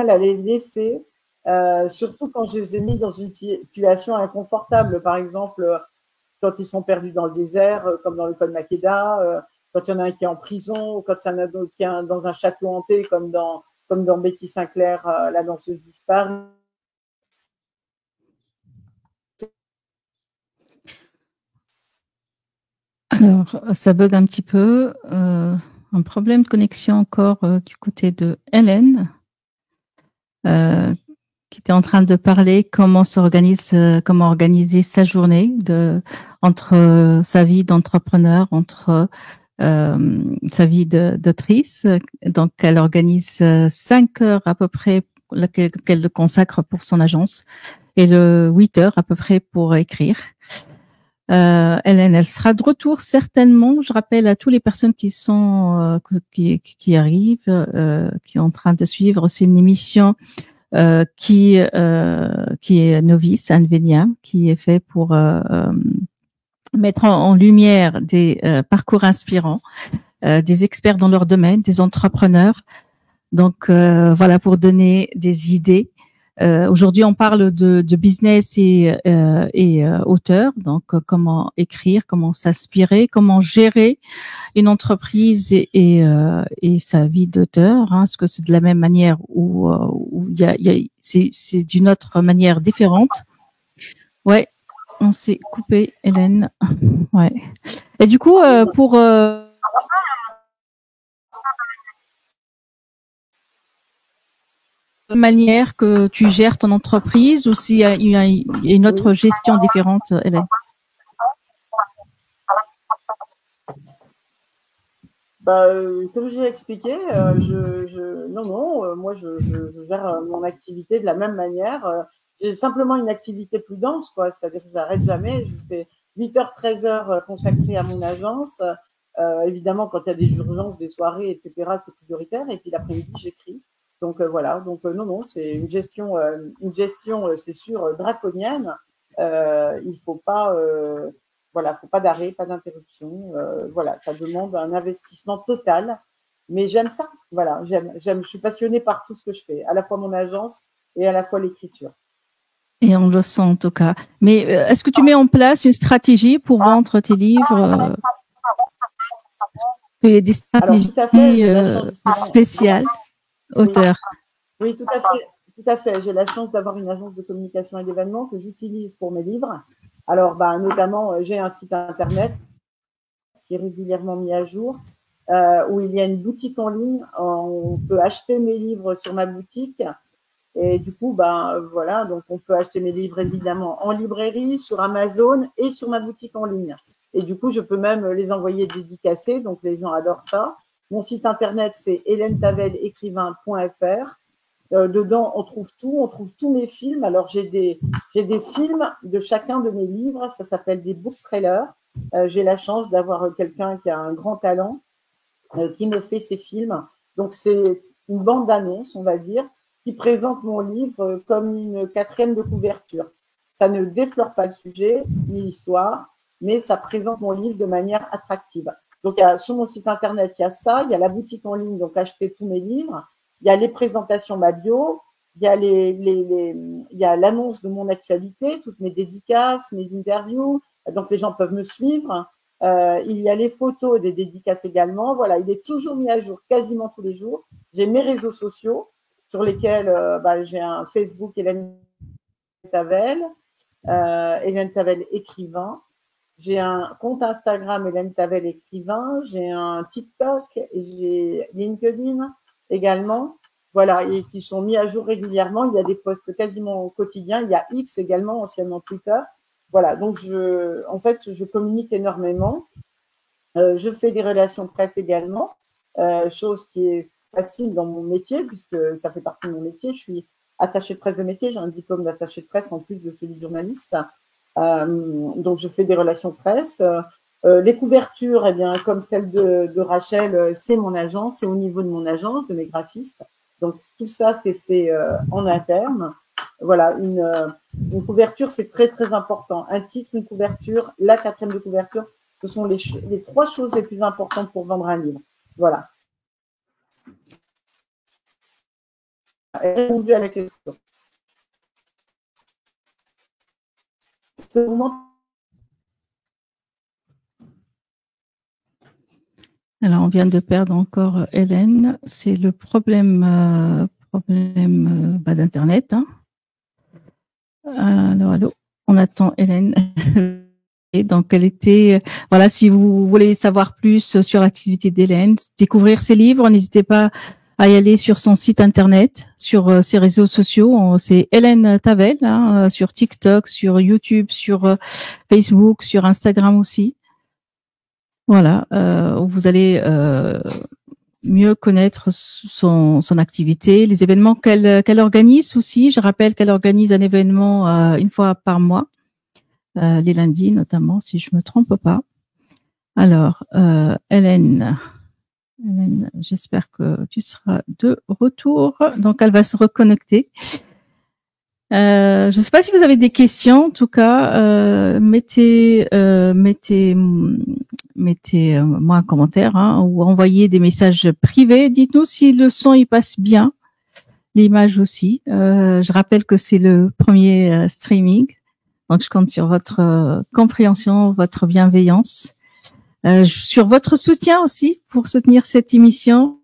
à les laisser, surtout quand je les ai mis dans une situation inconfortable. Par exemple, quand ils sont perdus dans le désert, comme dans le code Makeda, quand il y en a un qui est en prison, ou quand il y en a d'autres qui est dans un château hanté, comme dans Betty Sinclair, la danseuse disparue. Alors, ça bug un petit peu. Un problème de connexion encore du côté de Hélène, qui était en train de parler comment organiser sa journée entre sa vie d'entrepreneur, entre sa vie d'autrice. Donc, elle organise 5 heures à peu près qu'elle consacre pour son agence et 8 heures à peu près pour écrire. Hélène, elle sera de retour certainement. Je rappelle à toutes les personnes qui sont qui arrivent, qui sont en train de suivre, c'est une émission qui est novice, Anvenia, qui est fait pour mettre en lumière des parcours inspirants, des experts dans leur domaine, des entrepreneurs. Donc voilà, pour donner des idées. Aujourd'hui, on parle de business et auteur. Donc, comment écrire, comment s'inspirer, comment gérer une entreprise et sa vie d'auteur. Hein, parce que c'est de la même manière ou c'est d'une autre manière différente. Ouais, on s'est coupé, Hélène. Ouais. Et du coup, pour manière que tu gères ton entreprise ou s'il y a une autre gestion différente, Hélène? Comme j'ai expliqué, moi je gère mon activité de la même manière. J'ai simplement une activité plus dense, quoi. C'est-à-dire que j'arrête jamais. Je fais 8h, 13h consacrées à mon agence. Évidemment, quand il y a des urgences, des soirées, etc., c'est prioritaire. Et puis l'après-midi, j'écris. Donc voilà. Donc non, c'est une gestion, c'est sûr, draconienne. Il faut pas d'arrêt, pas d'interruption. Voilà, ça demande un investissement total. Mais j'aime ça. Voilà, je suis passionnée par tout ce que je fais, à la fois mon agence et à la fois l'écriture. Et on le sent en tout cas. Mais est-ce que tu mets en place une stratégie pour vendre tes livres? Des stratégies spéciales, auteur. Oui, tout à fait. J'ai la chance d'avoir une agence de communication et d'événements que j'utilise pour mes livres. Alors, notamment, j'ai un site internet qui est régulièrement mis à jour, où il y a une boutique en ligne. On peut acheter mes livres sur ma boutique. Et du coup, voilà, donc on peut acheter mes livres évidemment en librairie, sur Amazon et sur ma boutique en ligne. Et du coup, je peux même les envoyer dédicacés, donc les gens adorent ça. Mon site internet, c'est hélènetavelécrivain.fr. Dedans, on trouve tous mes films. Alors, j'ai des films de chacun de mes livres. Ça s'appelle des book trailers. J'ai la chance d'avoir quelqu'un qui a un grand talent qui me fait ces films. Donc, c'est une bande d'annonces, on va dire, qui présente mon livre comme une 4e de couverture. Ça ne déflore pas le sujet ni l'histoire, mais ça présente mon livre de manière attractive. Donc, sur mon site internet, il y a ça, il y a la boutique en ligne, donc acheter tous mes livres. Il y a les présentations, ma bio, il y a il y a l'annonce de mon actualité, toutes mes dédicaces, mes interviews. Donc, les gens peuvent me suivre. Il y a les photos des dédicaces également. Voilà, il est toujours mis à jour quasiment tous les jours. J'ai mes réseaux sociaux sur lesquels j'ai un Facebook Hélène Tavel, Hélène Tavel écrivain. J'ai un compte Instagram Hélène Tavel écrivain. J'ai un TikTok et j'ai LinkedIn également. Voilà, et qui sont mis à jour régulièrement. Il y a des posts quasiment quotidiens. Il y a X également, anciennement Twitter. Voilà, donc je communique énormément. Je fais des relations presse également, chose qui est facile dans mon métier, puisque ça fait partie de mon métier. Je suis attachée de presse de métier, j'ai un diplôme d'attachée de presse en plus de celui de journaliste. Donc, je fais des relations presse. Les couvertures, eh bien, comme celle de Rachel, c'est mon agence, c'est au niveau de mon agence, de mes graphistes. Donc, tout ça, c'est fait en interne. Voilà, une couverture, c'est très, très important. Un titre, une couverture, la quatrième de couverture, ce sont les 3 choses les plus importantes pour vendre un livre. Voilà. Répondu à la question. Alors, on vient de perdre encore Hélène. C'est le problème d'Internet. Hein. Allô. On attend Hélène. Et donc, elle était, voilà, si vous voulez savoir plus sur l'activité d'Hélène, découvrir ses livres, n'hésitez pas à y aller sur son site internet, sur ses réseaux sociaux. C'est Hélène Tavel, hein, sur TikTok, sur YouTube, sur Facebook, sur Instagram aussi. Voilà, où vous allez mieux connaître son activité, les événements qu'elle organise aussi. Je rappelle qu'elle organise un événement une fois par mois. Les lundis notamment, si je me trompe pas. Alors, Hélène, j'espère que tu seras de retour. Donc, elle va se reconnecter. Je ne sais pas si vous avez des questions. En tout cas, mettez-moi un commentaire ou envoyez des messages privés. Dites-nous si le son il passe bien, l'image aussi. Je rappelle que c'est le premier streaming. Donc, je compte sur votre compréhension, votre bienveillance, sur votre soutien aussi pour soutenir cette émission.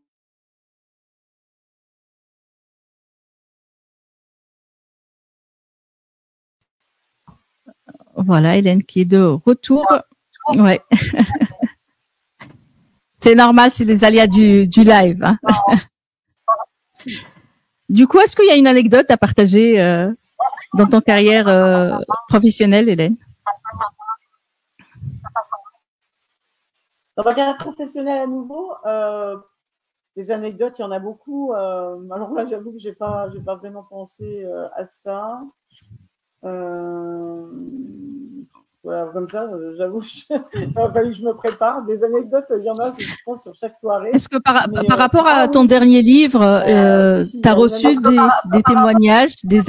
Voilà, Hélène qui est de retour. Ouais. C'est normal, c'est les aléas du live. Hein. Du coup, est-ce qu'il y a une anecdote à partager dans ton carrière professionnelle, Hélène? Dans ma carrière professionnelle à nouveau, des anecdotes, il y en a beaucoup. Alors là, j'avoue que j'ai pas vraiment pensé à ça. Voilà, comme ça, j'avoue, il a fallu que je me prépare. Des anecdotes, il y en a, je pense, sur chaque soirée. Est-ce que par rapport à ton dernier livre, tu as reçu des témoignages, des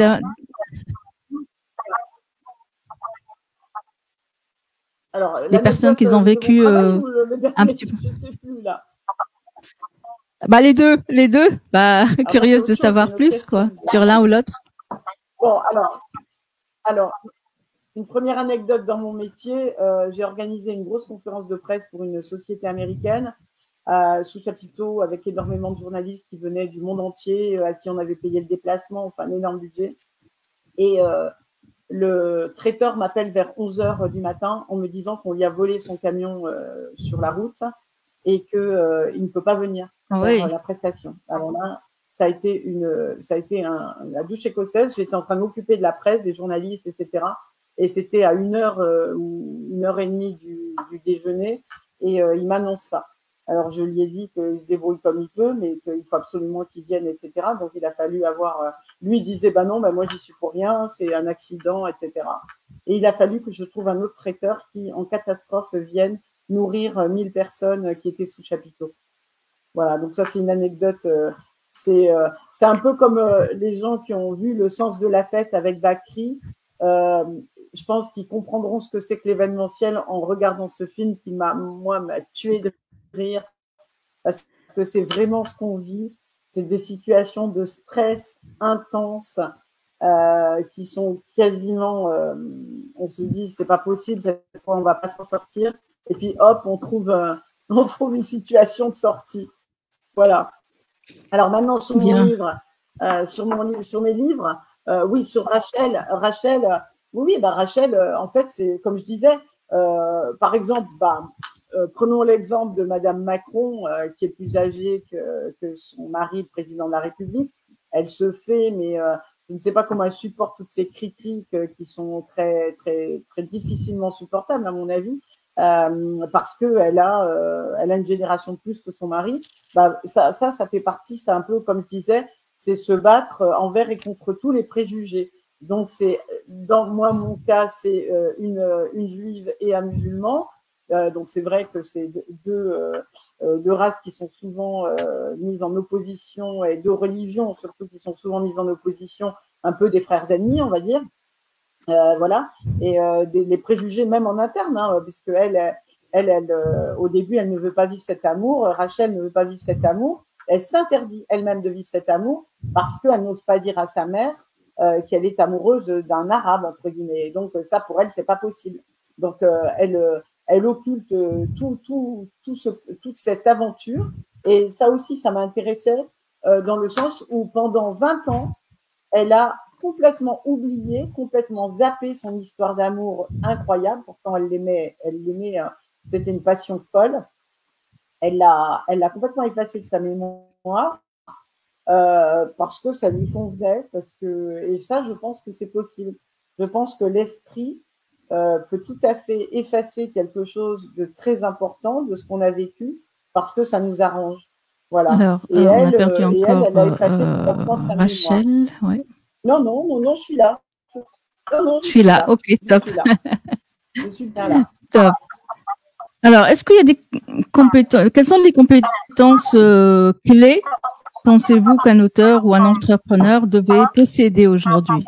personnes qui ont vécu un petit peu. Je sais plus là. Bah les deux. Bah curieuse de savoir plus quoi sur l'un ou l'autre. Bon alors une première anecdote dans mon métier, j'ai organisé une grosse conférence de presse pour une société américaine sous chapiteau avec énormément de journalistes qui venaient du monde entier, à qui on avait payé le déplacement, enfin un énorme budget. Et le traiteur m'appelle vers 11h du matin en me disant qu'on lui a volé son camion sur la route et qu'il ne peut pas venir faire la prestation. Alors là, ça a été la douche écossaise. J'étais en train de m'occuper de la presse, des journalistes, etc. Et c'était à 1h ou 1h30 du déjeuner. Et il m'annonce ça. Alors, je lui ai dit qu'il se débrouille comme il peut, mais qu'il faut absolument qu'il vienne, etc. Donc, il a fallu avoir... lui, il disait, bah non, bah moi, j'y suis pour rien, c'est un accident, etc. Et il a fallu que je trouve un autre traiteur qui, en catastrophe, vienne nourrir 1000 personnes qui étaient sous chapiteau. Voilà, donc ça, c'est une anecdote. C'est un peu comme les gens qui ont vu Le sens de la fête avec Bakri. Je pense qu'ils comprendront ce que c'est que l'événementiel en regardant ce film qui m'a tué de rire, parce que c'est vraiment ce qu'on vit. C'est des situations de stress intense qui sont quasiment, on se dit c'est pas possible, cette fois on va pas s'en sortir. Et puis, hop, on trouve une situation de sortie. Voilà. Alors maintenant, sur mon livre, sur mes livres, oui, sur Rachel, oui, bah Rachel, en fait, c'est comme je disais, par exemple, prenons l'exemple de Madame Macron, qui est plus âgée que son mari, le président de la République. Elle se fait, mais je ne sais pas comment elle supporte toutes ces critiques qui sont très, très, très difficilement supportables, à mon avis, parce qu'elle a une génération de plus que son mari. Bah, ça fait partie, c'est un peu comme je disais, c'est se battre envers et contre tous les préjugés. Donc, c'est, dans moi, mon cas, c'est une juive et un musulman. Donc, c'est vrai que c'est deux races qui sont souvent mises en opposition, et deux religions surtout qui sont souvent mises en opposition, un peu des frères ennemis, on va dire. Voilà. Et les préjugés même en interne, hein, puisque elle au début, elle ne veut pas vivre cet amour. Rachel ne veut pas vivre cet amour. Elle s'interdit elle-même de vivre cet amour parce qu'elle n'ose pas dire à sa mère qu'elle est amoureuse d'un arabe, entre guillemets. Donc, ça, pour elle, c'est pas possible. Donc, elle occulte toute cette aventure. Et ça aussi, ça m'intéressait dans le sens où pendant 20 ans, elle a complètement oublié, complètement zappé son histoire d'amour incroyable. Pourtant, elle l'aimait, c'était une passion folle. Elle l'a complètement effacée de sa mémoire parce que ça lui convenait. Et ça, je pense que c'est possible. Je pense que l'esprit peut tout à fait effacer quelque chose de très important de ce qu'on a vécu parce que ça nous arrange. Voilà. Alors, et on elle, a perdu encore elle a effacé complètement de sa Rachel. mémoire. Ouais. Non, je suis là. Je suis là. Ok, top. Je suis bien là. Top. Alors, est-ce qu'il y a des compétences, quelles sont les compétences clés, pensez-vous, qu'un auteur ou un entrepreneur devait posséder aujourd'hui?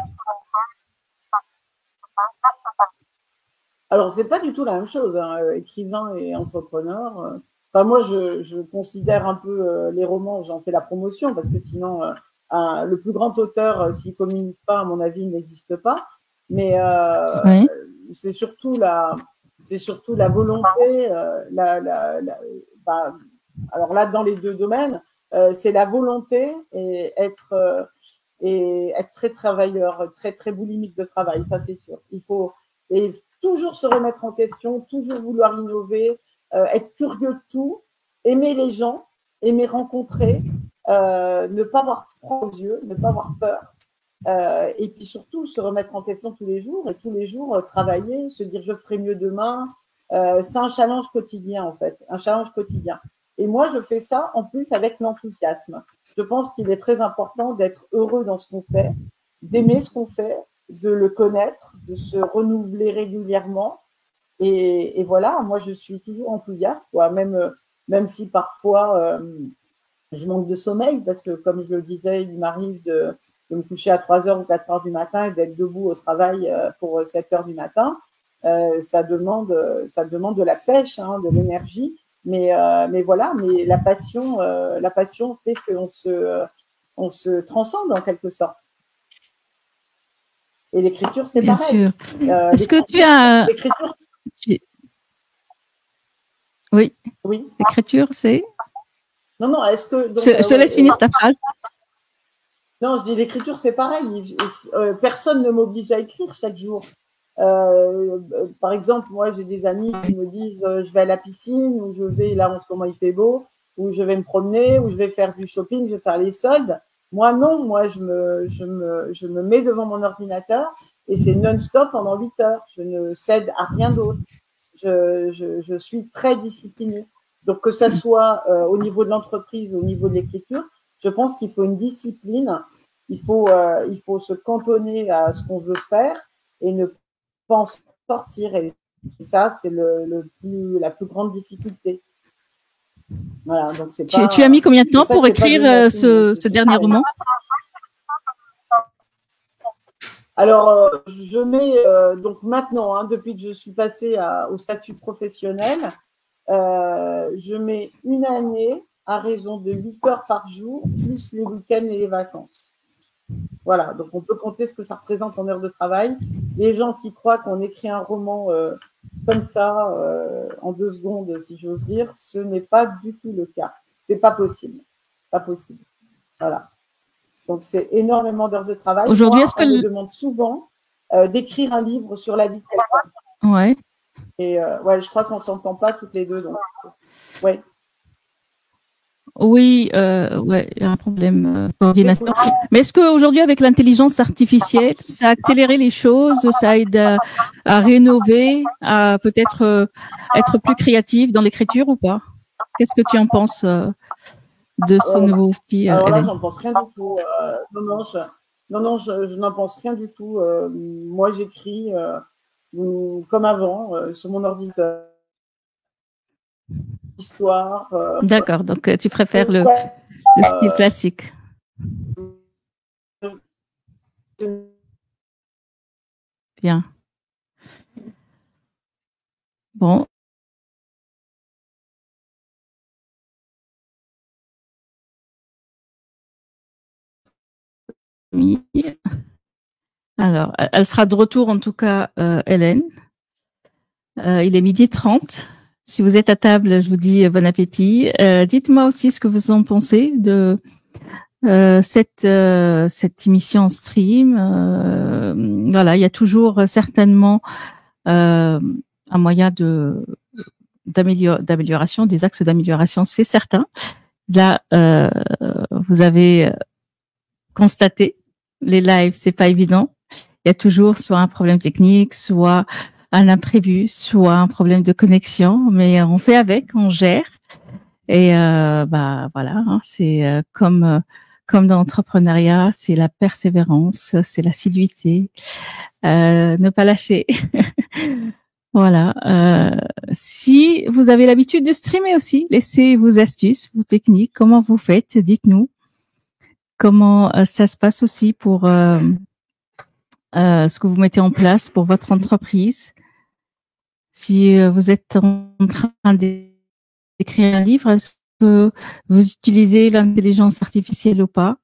Alors, c'est pas du tout la même chose, hein, écrivain et entrepreneur. Enfin, moi, je considère un peu les romans, j'en fais la promotion, parce que sinon, le plus grand auteur, s'il communique pas, à mon avis, il n'existe pas. Mais Oui. c'est surtout la volonté, alors là, dans les deux domaines, c'est la volonté et être très travailleur, très, très boulimique de travail, ça c'est sûr. Il faut toujours se remettre en question, toujours vouloir innover, être curieux de tout, aimer les gens, aimer rencontrer, ne pas avoir froid aux yeux, ne pas avoir peur. Et puis surtout se remettre en question tous les jours et tous les jours travailler, se dire je ferai mieux demain. C'est un challenge quotidien en fait, un challenge quotidien. Et moi je fais ça en plus avec l'enthousiasme. Je pense qu'il est très important d'être heureux dans ce qu'on fait, d'aimer ce qu'on fait, de le connaître, de se renouveler régulièrement. Et voilà, moi je suis toujours enthousiaste, quoi, même si parfois je manque de sommeil, parce que comme je le disais, il m'arrive de me coucher à 3h ou 4h du matin et d'être debout au travail pour 7h du matin. Ça demande de la pêche, hein, de l'énergie, mais voilà, mais la passion fait qu'on se transcende en quelque sorte. Et l'écriture, c'est pareil. Bien sûr. Est-ce que tu as... L'écriture... Oui. Oui. L'écriture, c'est... Non, est-ce que... Donc, je te laisse finir ta phrase. Non, je dis l'écriture, c'est pareil. Personne ne m'oblige à écrire chaque jour. Par exemple, moi, j'ai des amis qui me disent je vais à la piscine, ou je vais, là en ce moment il fait beau, ou je vais me promener, ou je vais faire du shopping, je vais faire les soldes. Moi, non, moi, je me mets devant mon ordinateur et c'est non-stop pendant 8 heures. Je ne cède à rien d'autre. Je suis très disciplinée. Donc, que ça soit au niveau de l'entreprise, au niveau de l'écriture, je pense qu'il faut une discipline. Il faut se cantonner à ce qu'on veut faire et ne pas en sortir. Et ça, c'est la plus grande difficulté. Voilà, donc c'est pas, tu as mis combien de temps pour écrire ce dernier roman? Alors, je mets, donc maintenant, hein, depuis que je suis passée au statut professionnel, je mets une année à raison de 8 heures par jour, plus les week-ends et les vacances. Voilà, donc on peut compter ce que ça représente en heures de travail. Les gens qui croient qu'on écrit un roman comme ça, en 2 secondes, si j'ose dire. Ce n'est pas du tout le cas. C'est pas possible. Pas possible. Voilà. Donc, c'est énormément d'heures de travail. Aujourd'hui, est-ce que on me demande souvent d'écrire un livre sur la vie de quelqu'un. Ouais. Et ouais, je crois qu'on s'entend pas toutes les deux. Donc, ouais. Oui, ouais, il y a un problème de coordination. Mais est-ce qu'aujourd'hui, avec l'intelligence artificielle, ça a accéléré les choses, ça aide à rénover, à peut-être être plus créatif dans l'écriture ou pas? Qu'est-ce que tu en penses de ce nouveau outil, alors là, Hélène? j'en pense rien du tout. Non, je n'en pense rien du tout. Moi, j'écris comme avant sur mon ordinateur. Histoire. D'accord, donc tu préfères le style classique. Bien. Bon. Alors, elle sera de retour en tout cas, Hélène. Il est 12h30. Si vous êtes à table, je vous dis bon appétit. Dites-moi aussi ce que vous en pensez de cette émission en stream. Voilà, il y a toujours certainement un moyen d'amélioration, des axes d'amélioration, c'est certain. Là, vous avez constaté, les lives, c'est pas évident. Il y a toujours soit un problème technique, soit un imprévu, soit un problème de connexion, mais on fait avec, on gère. Et bah voilà, hein, c'est comme dans l'entrepreneuriat, c'est la persévérance, c'est l'assiduité, ne pas lâcher. Voilà. Si vous avez l'habitude de streamer aussi, laissez vos astuces, vos techniques, comment vous faites, dites-nous comment ça se passe aussi pour ce que vous mettez en place pour votre entreprise. Si vous êtes en train d'écrire un livre, est-ce que vous utilisez l'intelligence artificielle ou pas?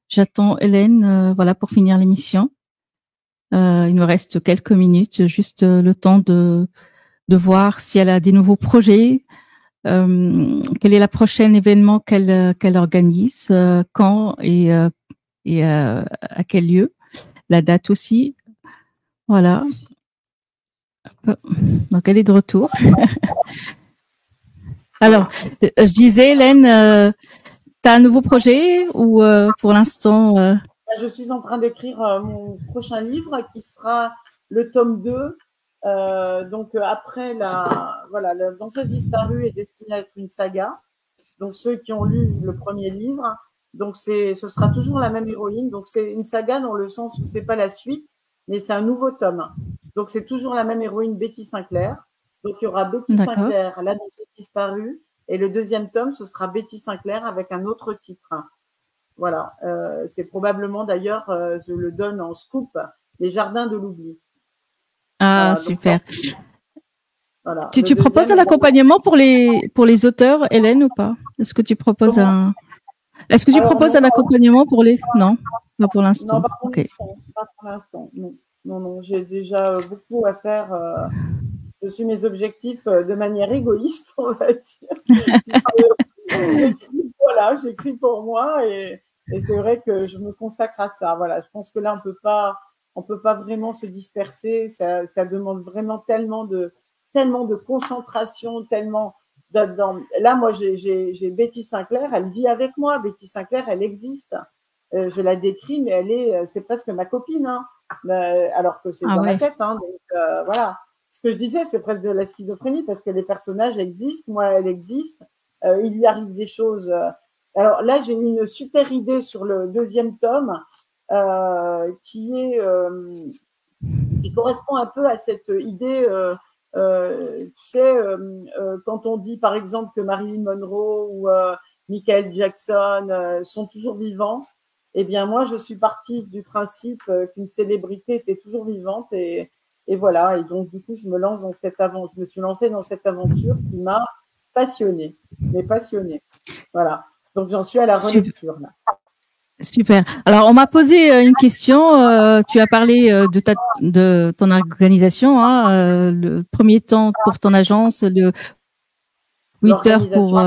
J'attends Hélène, voilà, pour finir l'émission. Il nous reste quelques minutes, juste le temps de voir si elle a des nouveaux projets, quel est le prochain événement qu'elle organise, quand et à quel lieu, la date aussi. Voilà. Donc elle est de retour. Alors, je disais, Hélène, tu as un nouveau projet ou pour l'instant Je suis en train d'écrire mon prochain livre qui sera le tome 2. Donc après voilà, la danseuse disparue est destinée à être une saga. Donc ceux qui ont lu le premier livre, donc ce sera toujours la même héroïne. Donc c'est une saga dans le sens où c'est pas la suite, mais c'est un nouveau tome. Donc c'est toujours la même héroïne, Betty Sinclair. Donc il y aura Betty Sinclair, la danseuse disparue, et le deuxième tome ce sera Betty Sinclair avec un autre titre. Voilà, c'est probablement d'ailleurs, je le donne en scoop, Les Jardins de l'Oubli. Ah, voilà, super. Voilà. Tu proposes un accompagnement pour les auteurs, Hélène, ou pas? Est-ce que tu proposes un accompagnement pour les... Non, pas pour l'instant. Non, pas pour l'instant. Non, j'ai déjà beaucoup à faire. Je suis mes objectifs de manière égoïste, on va dire. J'écris pour moi et c'est vrai que je me consacre à ça. Voilà, je pense que là, on peut pas vraiment se disperser. Ça demande vraiment tellement de concentration, tellement. Là, moi, j'ai Betty Sinclair, elle vit avec moi. Betty Sinclair, elle existe. Je la décris, mais c'est presque ma copine, hein. Alors que c'est dans ma tête. Hein, donc, voilà. Ce que je disais, c'est presque de la schizophrénie parce que les personnages existent, moi, elle existe. Il lui arrive des choses. Alors là, j'ai une super idée sur le deuxième tome qui correspond un peu à cette idée. Tu sais, quand on dit par exemple que Marilyn Monroe ou Michael Jackson sont toujours vivants, eh bien moi je suis partie du principe qu'une célébrité était toujours vivante et voilà. Et donc du coup je me suis lancée dans cette aventure qui m'a passionnée, Voilà. Donc j'en suis à la relecture là. Super. Alors, on m'a posé une question. Tu as parlé de ton organisation, hein, le premier temps pour ton agence, le 8 heures pour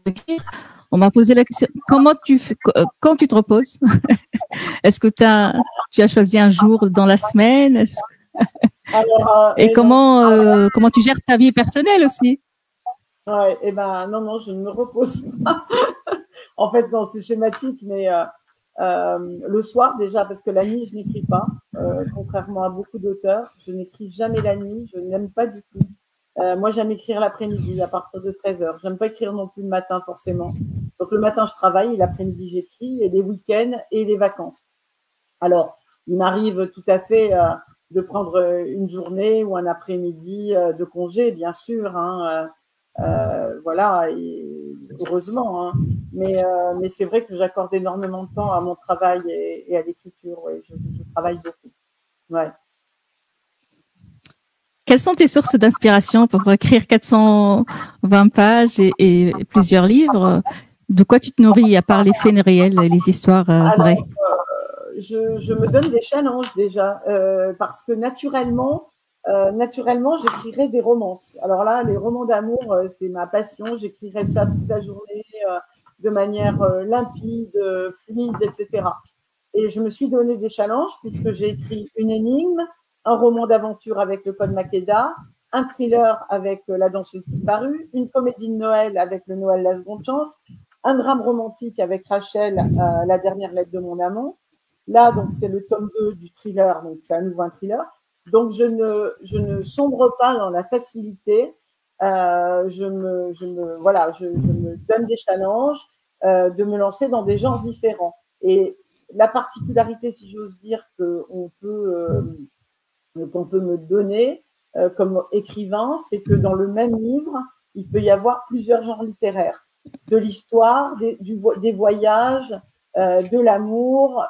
écrire. On m'a posé la question, comment tu fais, quand tu te reposes? Est-ce que tu as choisi un jour dans la semaine? Alors, Et comment tu gères ta vie personnelle aussi? Ouais, et ben non, non, je ne me repose pas. En fait, non, c'est schématique, mais le soir déjà, parce que la nuit, je n'écris pas. Contrairement à beaucoup d'auteurs, je n'écris jamais la nuit, je n'aime pas du tout. Moi, j'aime écrire l'après-midi à partir de 13h. J'aime pas écrire non plus le matin forcément. Donc le matin, je travaille et l'après-midi, j'écris, et les week-ends et les vacances. Alors, il m'arrive tout à fait de prendre une journée ou un après-midi de congé, bien sûr, hein, voilà, et heureusement, hein. Mais c'est vrai que j'accorde énormément de temps à mon travail et à l'écriture. Ouais, je travaille beaucoup. Ouais. Quelles sont tes sources d'inspiration pour écrire 420 pages et plusieurs livres? De quoi tu te nourris à part les faits réels et les histoires vraies? Je me donne des challenges déjà parce que naturellement, j'écrirais des romances. Alors là, les romans d'amour, c'est ma passion. J'écrirais ça toute la journée de manière limpide, fluide, etc. Et je me suis donné des challenges puisque j'ai écrit une énigme, un roman d'aventure avec le code Makeda, un thriller avec La danseuse disparue, une comédie de Noël avec le Noël la seconde chance, un drame romantique avec Rachel, La dernière lettre de mon amant. Là, donc, c'est le tome 2 du thriller, donc c'est à nouveau un thriller. Donc, je ne sombre pas dans la facilité. Voilà, je me donne des challenges de me lancer dans des genres différents. Et la particularité, si j'ose dire, qu'on peut me donner comme écrivain, c'est que dans le même livre, il peut y avoir plusieurs genres littéraires. De l'histoire, des voyages, de l'amour,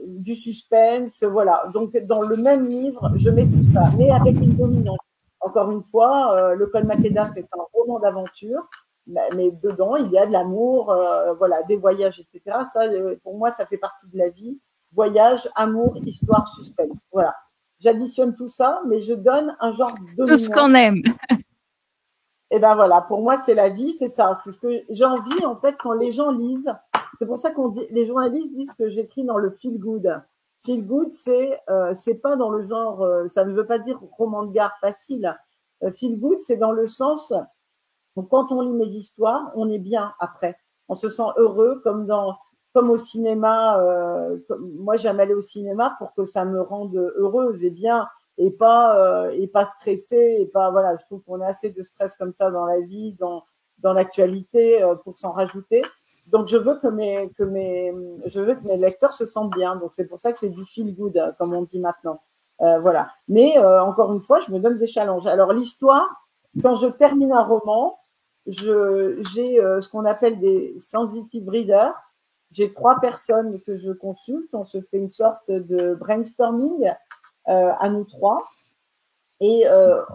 du suspense, voilà. Donc, dans le même livre, je mets tout ça, mais avec une dominante. Encore une fois, le Code Makeda, c'est un roman d'aventure, mais dedans, il y a de l'amour, voilà, des voyages, etc. Ça, pour moi, ça fait partie de la vie. Voyage, amour, histoire, suspense. Voilà. J'additionne tout ça, mais je donne un genre Tout ce dominant. qu'on aime. Et ben voilà, pour moi, c'est la vie, c'est ça. C'est ce que j'ai envie, en fait, quand les gens lisent. C'est pour ça les journalistes disent que j'écris dans le feel good. Feel good, c'est pas dans le genre, ça ne veut pas dire roman de gare facile. Feel good, c'est dans le sens donc, quand on lit mes histoires, on est bien après. On se sent heureux, comme au cinéma. Moi, j'aime aller au cinéma pour que ça me rende heureuse et bien, et pas stressée, et pas voilà. Je trouve qu'on a assez de stress comme ça dans la vie, dans l'actualité, pour s'en rajouter. Donc, je veux que mes lecteurs se sentent bien. Donc, c'est pour ça que c'est du feel good, comme on dit maintenant. Voilà. Mais encore une fois, je me donne des challenges. Alors, l'histoire, quand je termine un roman, j'ai ce qu'on appelle des sensitive readers. J'ai 3 personnes que je consulte. On se fait une sorte de brainstorming à nous 3. Et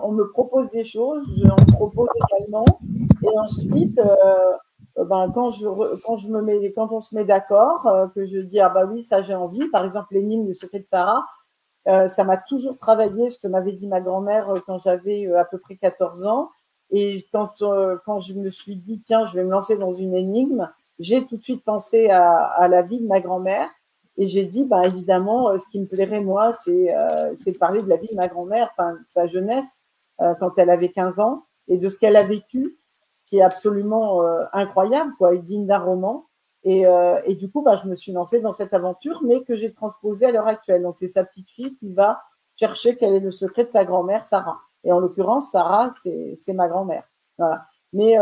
on me propose des choses, j'en propose également. Et ensuite, quand on se met d'accord, que je dis ah bah oui ça j'ai envie. Par exemple l'énigme du secret de Sarah, ça m'a toujours travaillé ce que m'avait dit ma grand-mère quand j'avais à peu près 14 ans. Et quand je me suis dit, tiens, je vais me lancer dans une énigme, j'ai tout de suite pensé à la vie de ma grand-mère. Et j'ai dit, bah, évidemment, ce qui me plairait, moi, c'est de parler de la vie de ma grand-mère, enfin, de sa jeunesse, quand elle avait 15 ans, et de ce qu'elle a vécu, qui est absolument incroyable, quoi, et digne d'un roman. Et du coup, bah, je me suis lancée dans cette aventure, mais que j'ai transposée à l'heure actuelle. Donc, c'est sa petite fille qui va chercher quel est le secret de sa grand-mère, Sarah. Et en l'occurrence, Sarah, c'est ma grand-mère. Voilà. Mais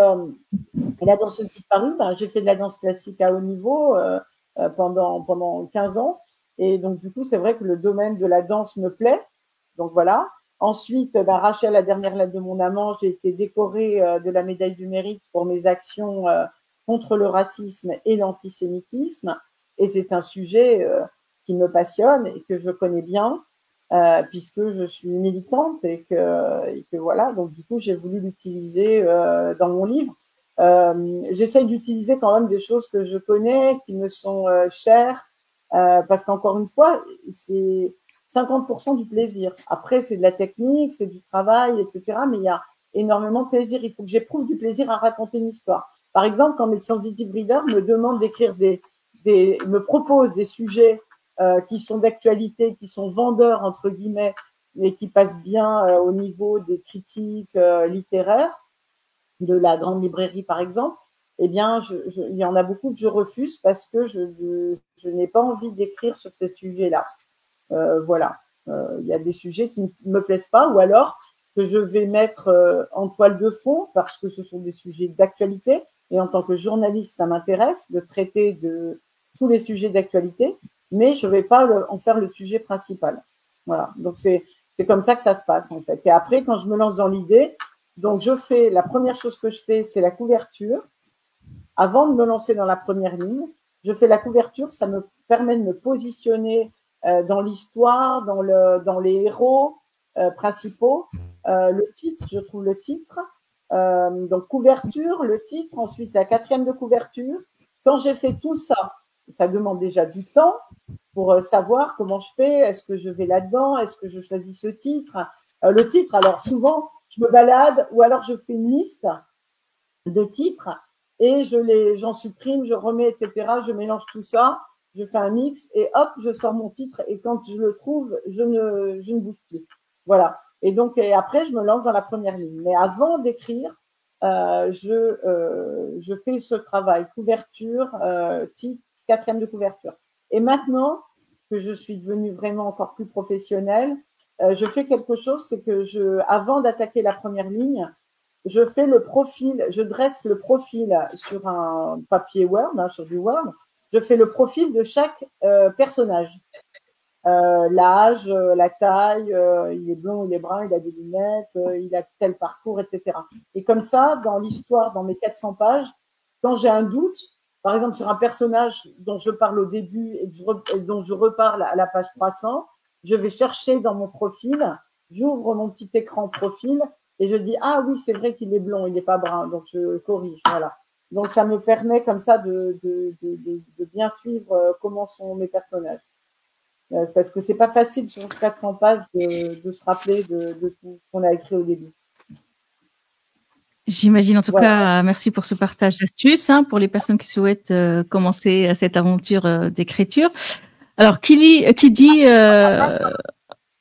la danseuse disparue, ben, j'ai fait de la danse classique à haut niveau pendant 15 ans. Et donc, du coup, c'est vrai que le domaine de la danse me plaît. Donc, voilà. Ensuite, ben, Rachel, la dernière lettre de mon amant, j'ai été décorée de la médaille du mérite pour mes actions contre le racisme et l'antisémitisme. Et c'est un sujet qui me passionne et que je connais bien, puisque je suis militante et que voilà. Donc, du coup, j'ai voulu l'utiliser dans mon livre. J'essaye d'utiliser quand même des choses que je connais, qui me sont chères, parce qu'encore une fois, c'est 50% du plaisir. Après, c'est de la technique, c'est du travail, etc. Mais il y a énormément de plaisir. Il faut que j'éprouve du plaisir à raconter une histoire. Par exemple, quand mes sensitive readers me demandent d'écrire me proposent des sujets qui sont d'actualité, qui sont vendeurs, entre guillemets, mais qui passent bien au niveau des critiques littéraires, de la grande librairie, par exemple, eh bien, il y en a beaucoup que je refuse parce que je n'ai pas envie d'écrire sur ces sujets-là. Voilà. Il y a des sujets qui ne me plaisent pas, ou alors que je vais mettre en toile de fond parce que ce sont des sujets d'actualité. Et en tant que journaliste, ça m'intéresse de traiter de tous les sujets d'actualité, mais je ne vais pas en faire le sujet principal. Voilà. Donc, c'est comme ça que ça se passe, en fait. Et après, quand je me lance dans l'idée, donc la première chose que je fais, c'est la couverture. Avant de me lancer dans la première ligne, je fais la couverture, ça me permet de me positionner dans l'histoire, dans les héros principaux. Le titre, je trouve le titre. Donc couverture, le titre, ensuite la quatrième de couverture. Quand j'ai fait tout ça, ça demande déjà du temps pour savoir comment je fais, est-ce que je vais là-dedans, est-ce que je choisis ce titre. Le titre, alors souvent, je me balade ou alors je fais une liste de titres et j'en supprime, je remets, etc. Je mélange tout ça, je fais un mix et hop, je sors mon titre et quand je le trouve, je ne bouge plus. Voilà. Et donc, après, je me lance dans la première ligne. Mais avant d'écrire, je fais ce travail, couverture, titre, quatrième de couverture. Et maintenant que je suis devenue vraiment encore plus professionnelle, je fais quelque chose, c'est que avant d'attaquer la première ligne, je fais le profil, je dresse le profil sur un papier Word, sur du Word. Je fais le profil de chaque personnage. L'âge, la taille, il est blond, il est brun, il a des lunettes, il a tel parcours, etc. Et comme ça, dans l'histoire, dans mes 400 pages, quand j'ai un doute, par exemple sur un personnage dont je parle au début et dont je reparle à la page 300, je vais chercher dans mon profil, j'ouvre mon petit écran profil et je dis, ah oui, c'est vrai qu'il est blond, il n'est pas brun, donc je corrige, voilà. Donc ça me permet comme ça de bien suivre comment sont mes personnages. Parce que c'est pas facile sur 400 pages de se rappeler de tout ce qu'on a écrit au début. J'imagine en tout cas, merci pour ce partage d'astuces pour les personnes qui souhaitent commencer cette aventure d'écriture. Alors, qui dit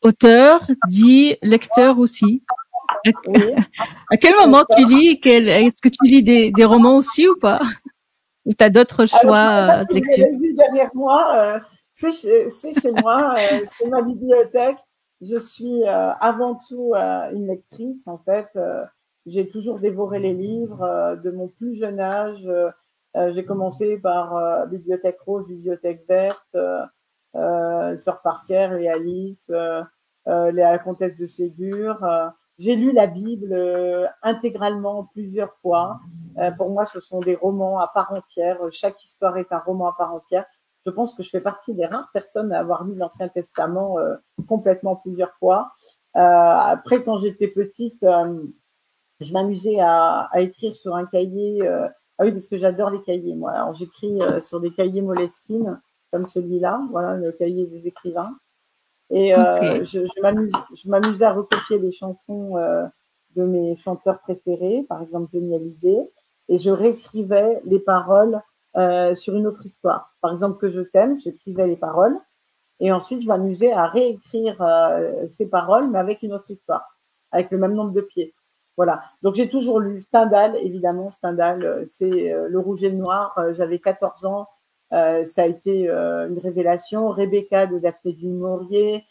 auteur, dit lecteur aussi. Oui. À quel moment tu lis est-ce que tu lis des romans aussi ou pas? Ou tu as d'autres choix de lecture? Vous avez vu derrière moi, c'est chez moi, c'est ma bibliothèque. Je suis avant tout une lectrice, en fait. J'ai toujours dévoré les livres de mon plus jeune âge. J'ai commencé par Bibliothèque Rose, Bibliothèque Verte, Sœur Parker et Alice, la Comtesse de Ségur. J'ai lu la Bible intégralement plusieurs fois. Pour moi, ce sont des romans à part entière. Chaque histoire est un roman à part entière. Je pense que je fais partie des rares personnes à avoir lu l'Ancien Testament complètement plusieurs fois. Après, quand j'étais petite, je m'amusais à écrire sur un cahier. Ah oui, parce que j'adore les cahiers, moi. Alors, j'écris sur des cahiers Moleskine, comme celui-là, voilà, le cahier des écrivains. Et je m'amusais à recopier les chansons de mes chanteurs préférés, par exemple Johnny Hallyday, et je réécrivais les paroles sur une autre histoire. Par exemple, Que je t'aime, j'écrivais les paroles, et ensuite je m'amusais à réécrire ces paroles, mais avec une autre histoire, avec le même nombre de pieds. Voilà. Donc j'ai toujours lu Stendhal, évidemment. Stendhal, c'est Le Rouge et le Noir. J'avais 14 ans. Ça a été une révélation. Rebecca de Daphné du Maurier.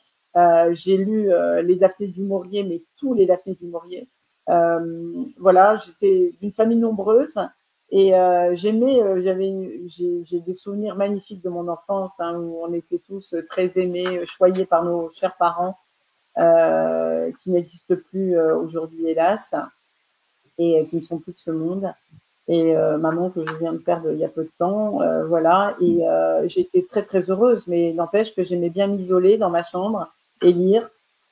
J'ai lu les Daphné du Maurier, mais tous les Daphné du Maurier. Voilà, j'étais d'une famille nombreuse et j'ai des souvenirs magnifiques de mon enfance où on était tous très aimés, choyés par nos chers parents qui n'existent plus aujourd'hui, hélas, et qui ne sont plus de ce monde. Et maman que je viens de perdre il y a peu de temps, voilà. Et j'étais très très heureuse, mais n'empêche que j'aimais bien m'isoler dans ma chambre et lire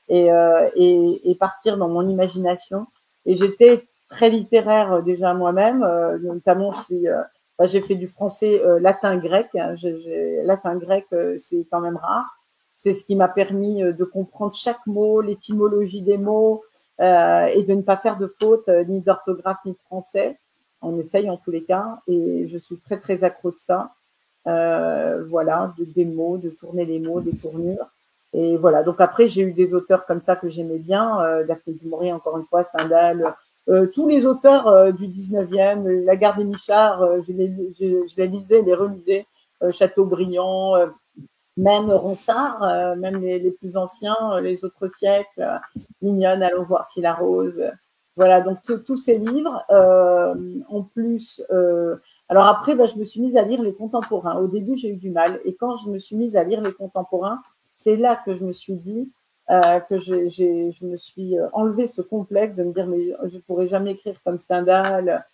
et partir dans mon imagination. Et j'étais très littéraire déjà moi-même, notamment j'ai fait du français latin-grec. Hein, latin-grec, c'est quand même rare. C'est ce qui m'a permis de comprendre chaque mot, l'étymologie des mots et de ne pas faire de fautes ni d'orthographe ni de français. On essaye en tous les cas et je suis très très accro de ça. Voilà, des mots, de tourner les mots, des tournures. Et voilà, donc après, j'ai eu des auteurs comme ça que j'aimais bien, Daphné du Maurier, encore une fois, Stendhal, tous les auteurs du 19e, Lagarde et Michard, je les lisais, les relisais, Chateaubriand, même Ronsard, même les plus anciens, les autres siècles, Mignonne, Allons voir si la rose. Voilà, donc tous ces livres. En plus, alors après, je me suis mise à lire les contemporains. Au début, j'ai eu du mal. Et quand je me suis mise à lire les contemporains, c'est là que je me suis dit que je me suis enlevé ce complexe de me dire mais je ne pourrai jamais écrire comme Stendhal,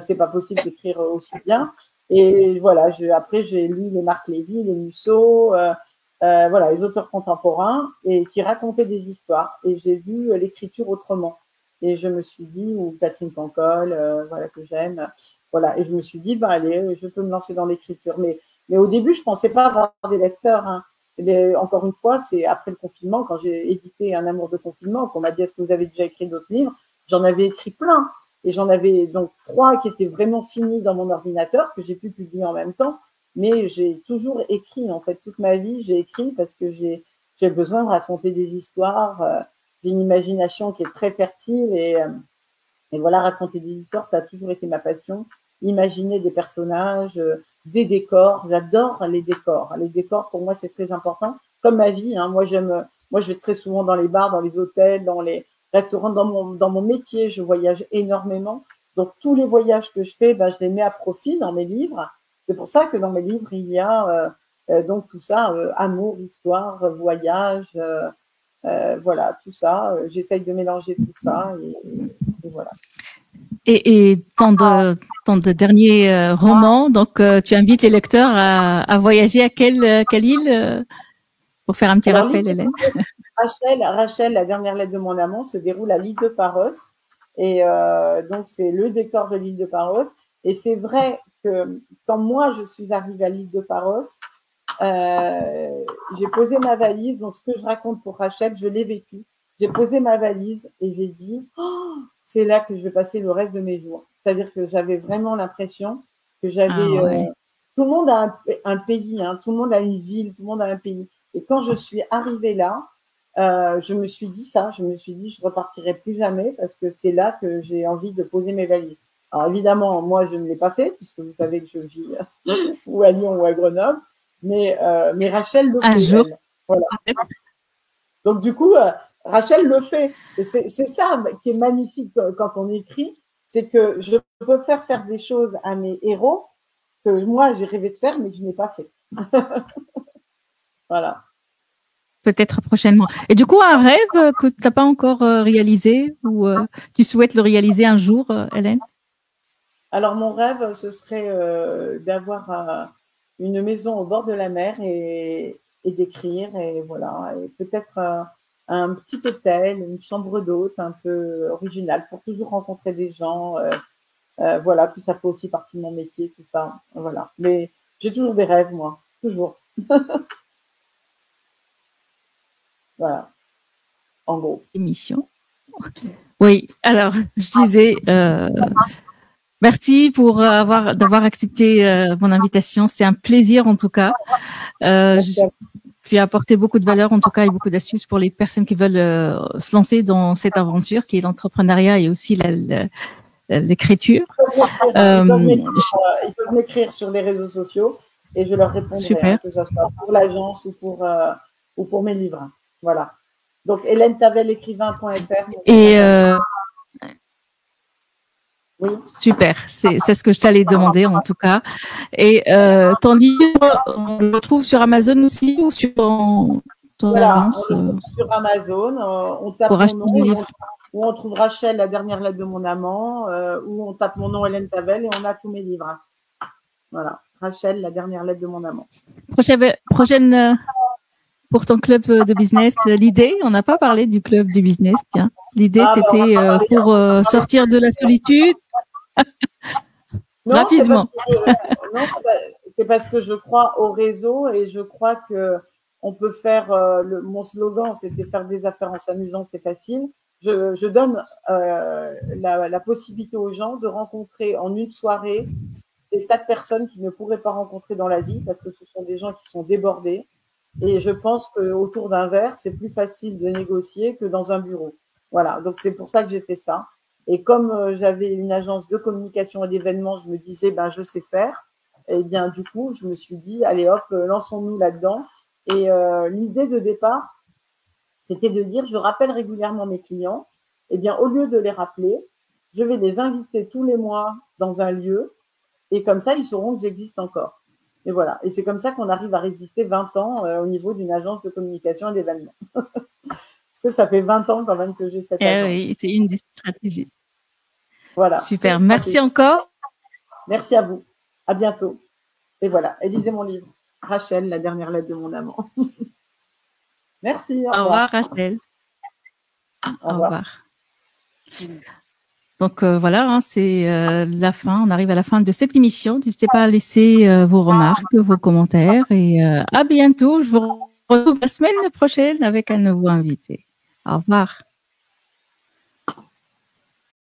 c'est pas possible d'écrire aussi bien. Et voilà, après j'ai lu les Marc Lévy, les Musso, voilà, les auteurs contemporains et qui racontaient des histoires. Et j'ai vu l'écriture autrement. Et je me suis dit, ou Catherine Pancol, voilà, que j'aime, voilà. Et je me suis dit, allez, je peux me lancer dans l'écriture. Mais au début, je pensais pas avoir des lecteurs. Hein. Mais encore une fois, c'est après le confinement, quand j'ai édité Un amour de confinement, qu'on m'a dit, est-ce que vous avez déjà écrit d'autres livres? J'en avais écrit plein. Et j'en avais donc 3 qui étaient vraiment finis dans mon ordinateur, que j'ai pu publier en même temps. Mais j'ai toujours écrit, en fait, toute ma vie, j'ai écrit parce que j'ai besoin de raconter des histoires. J'ai une imagination qui est très fertile et voilà, raconter des histoires, ça a toujours été ma passion. Imaginer des personnages, des décors. J'adore les décors. Les décors, pour moi, c'est très important. Comme ma vie, hein. Moi, je vais très souvent dans les bars, dans les hôtels, dans les restaurants. Dans mon métier, je voyage énormément. Donc, tous les voyages que je fais, je les mets à profit dans mes livres. C'est pour ça que dans mes livres, il y a donc tout ça, amour, histoire, voyage, voilà, tout ça. J'essaye de mélanger tout ça et voilà. Et ton de dernier roman, donc tu invites les lecteurs à voyager à quelle île pour faire un petit rappel, Hélène. Rachel, la dernière lettre de mon amant, se déroule à l'île de Paros. Et donc, c'est le décor de l'île de Paros. Et c'est vrai que quand moi, je suis arrivée à l'île de Paros, j'ai posé ma valise. Donc, ce que je raconte pour Rachel, je l'ai vécu. J'ai posé ma valise et j'ai dit, c'est là que je vais passer le reste de mes jours. C'est-à-dire que j'avais vraiment l'impression que j'avais… tout le monde a un pays, hein, tout le monde a une ville, tout le monde a un pays. Et quand je suis arrivée là, je me suis dit ça, je me suis dit je repartirai plus jamais parce que c'est là que j'ai envie de poser mes valises. Alors évidemment, moi je ne l'ai pas fait puisque vous savez que je vis ou à Lyon ou à Grenoble, mais Rachel le fait. Jour. Voilà. Donc du coup, Rachel le fait. Et c'est ça qui est magnifique quand on écrit, c'est que je peux faire des choses à mes héros que moi j'ai rêvé de faire mais que je n'ai pas fait. Voilà. Peut-être prochainement. Et du coup, un rêve que tu n'as pas encore réalisé ou tu souhaites le réaliser un jour, Hélène? Alors, mon rêve, ce serait d'avoir une maison au bord de la mer et d'écrire. Et voilà. Et peut-être un petit hôtel, une chambre d'hôte un peu originale pour toujours rencontrer des gens. Voilà. Puis ça fait aussi partie de mon métier, tout ça. Voilà. Mais j'ai toujours des rêves, moi. Toujours. Voilà. En gros. Émission. Oui. Alors, je disais, merci pour d'avoir accepté mon invitation. C'est un plaisir, en tout cas. Tu as apporté beaucoup de valeur, en tout cas, et beaucoup d'astuces pour les personnes qui veulent se lancer dans cette aventure qui est l'entrepreneuriat et aussi l'écriture. Ils peuvent m'écrire sur les réseaux sociaux et je leur répondrai, Super. Que ce soit pour l'agence ou pour mes livres. Voilà. Donc, Hélène Tavel, écrivain.fr. Et oui. Super, c'est ce que je t'allais demander en tout cas. Et ton livre, on le retrouve sur Amazon aussi ou sur ton agence sur Amazon, on tape mon nom, où on trouve Rachel, la dernière lettre de mon amant, où on tape mon nom Hélène Tavel et on a tous mes livres. Voilà, Rachel, la dernière lettre de mon amant. pour ton club de business. L'idée, on n'a pas parlé du club du business, tiens. L'idée, c'était pour sortir de la solitude. Non, rapidement. C'est parce que je crois au réseau et je crois que on peut faire. Mon slogan, c'était faire des affaires en s'amusant, c'est facile. Je donne la possibilité aux gens de rencontrer en une soirée des tas de personnes qu'ils ne pourraient pas rencontrer dans la vie parce que ce sont des gens qui sont débordés. Et je pense qu'autour d'un verre, c'est plus facile de négocier que dans un bureau. Voilà, donc c'est pour ça que j'ai fait ça. Et comme j'avais une agence de communication et d'événements, je me disais, ben, je sais faire. Et bien, du coup, je me suis dit, allez hop, lançons-nous là-dedans. Et l'idée de départ, c'était de dire, je rappelle régulièrement mes clients. Eh bien, au lieu de les rappeler, je vais les inviter tous les mois dans un lieu. Et comme ça, ils sauront que j'existe encore. Et voilà. Et c'est comme ça qu'on arrive à résister 20 ans au niveau d'une agence de communication et d'événements. Parce que ça fait 20 ans quand même que j'ai cette agence. Oui, c'est une des stratégies. Voilà. Super. Merci encore. Merci à vous. À bientôt. Et voilà. Et lisez mon livre. Rachel, la dernière lettre de mon amant. Merci. Au revoir, Rachel. Au revoir. Donc voilà, hein, c'est la fin. On arrive à la fin de cette émission. N'hésitez pas à laisser vos remarques, vos commentaires. Et à bientôt. Je vous retrouve la semaine prochaine avec un nouveau invité. Au revoir.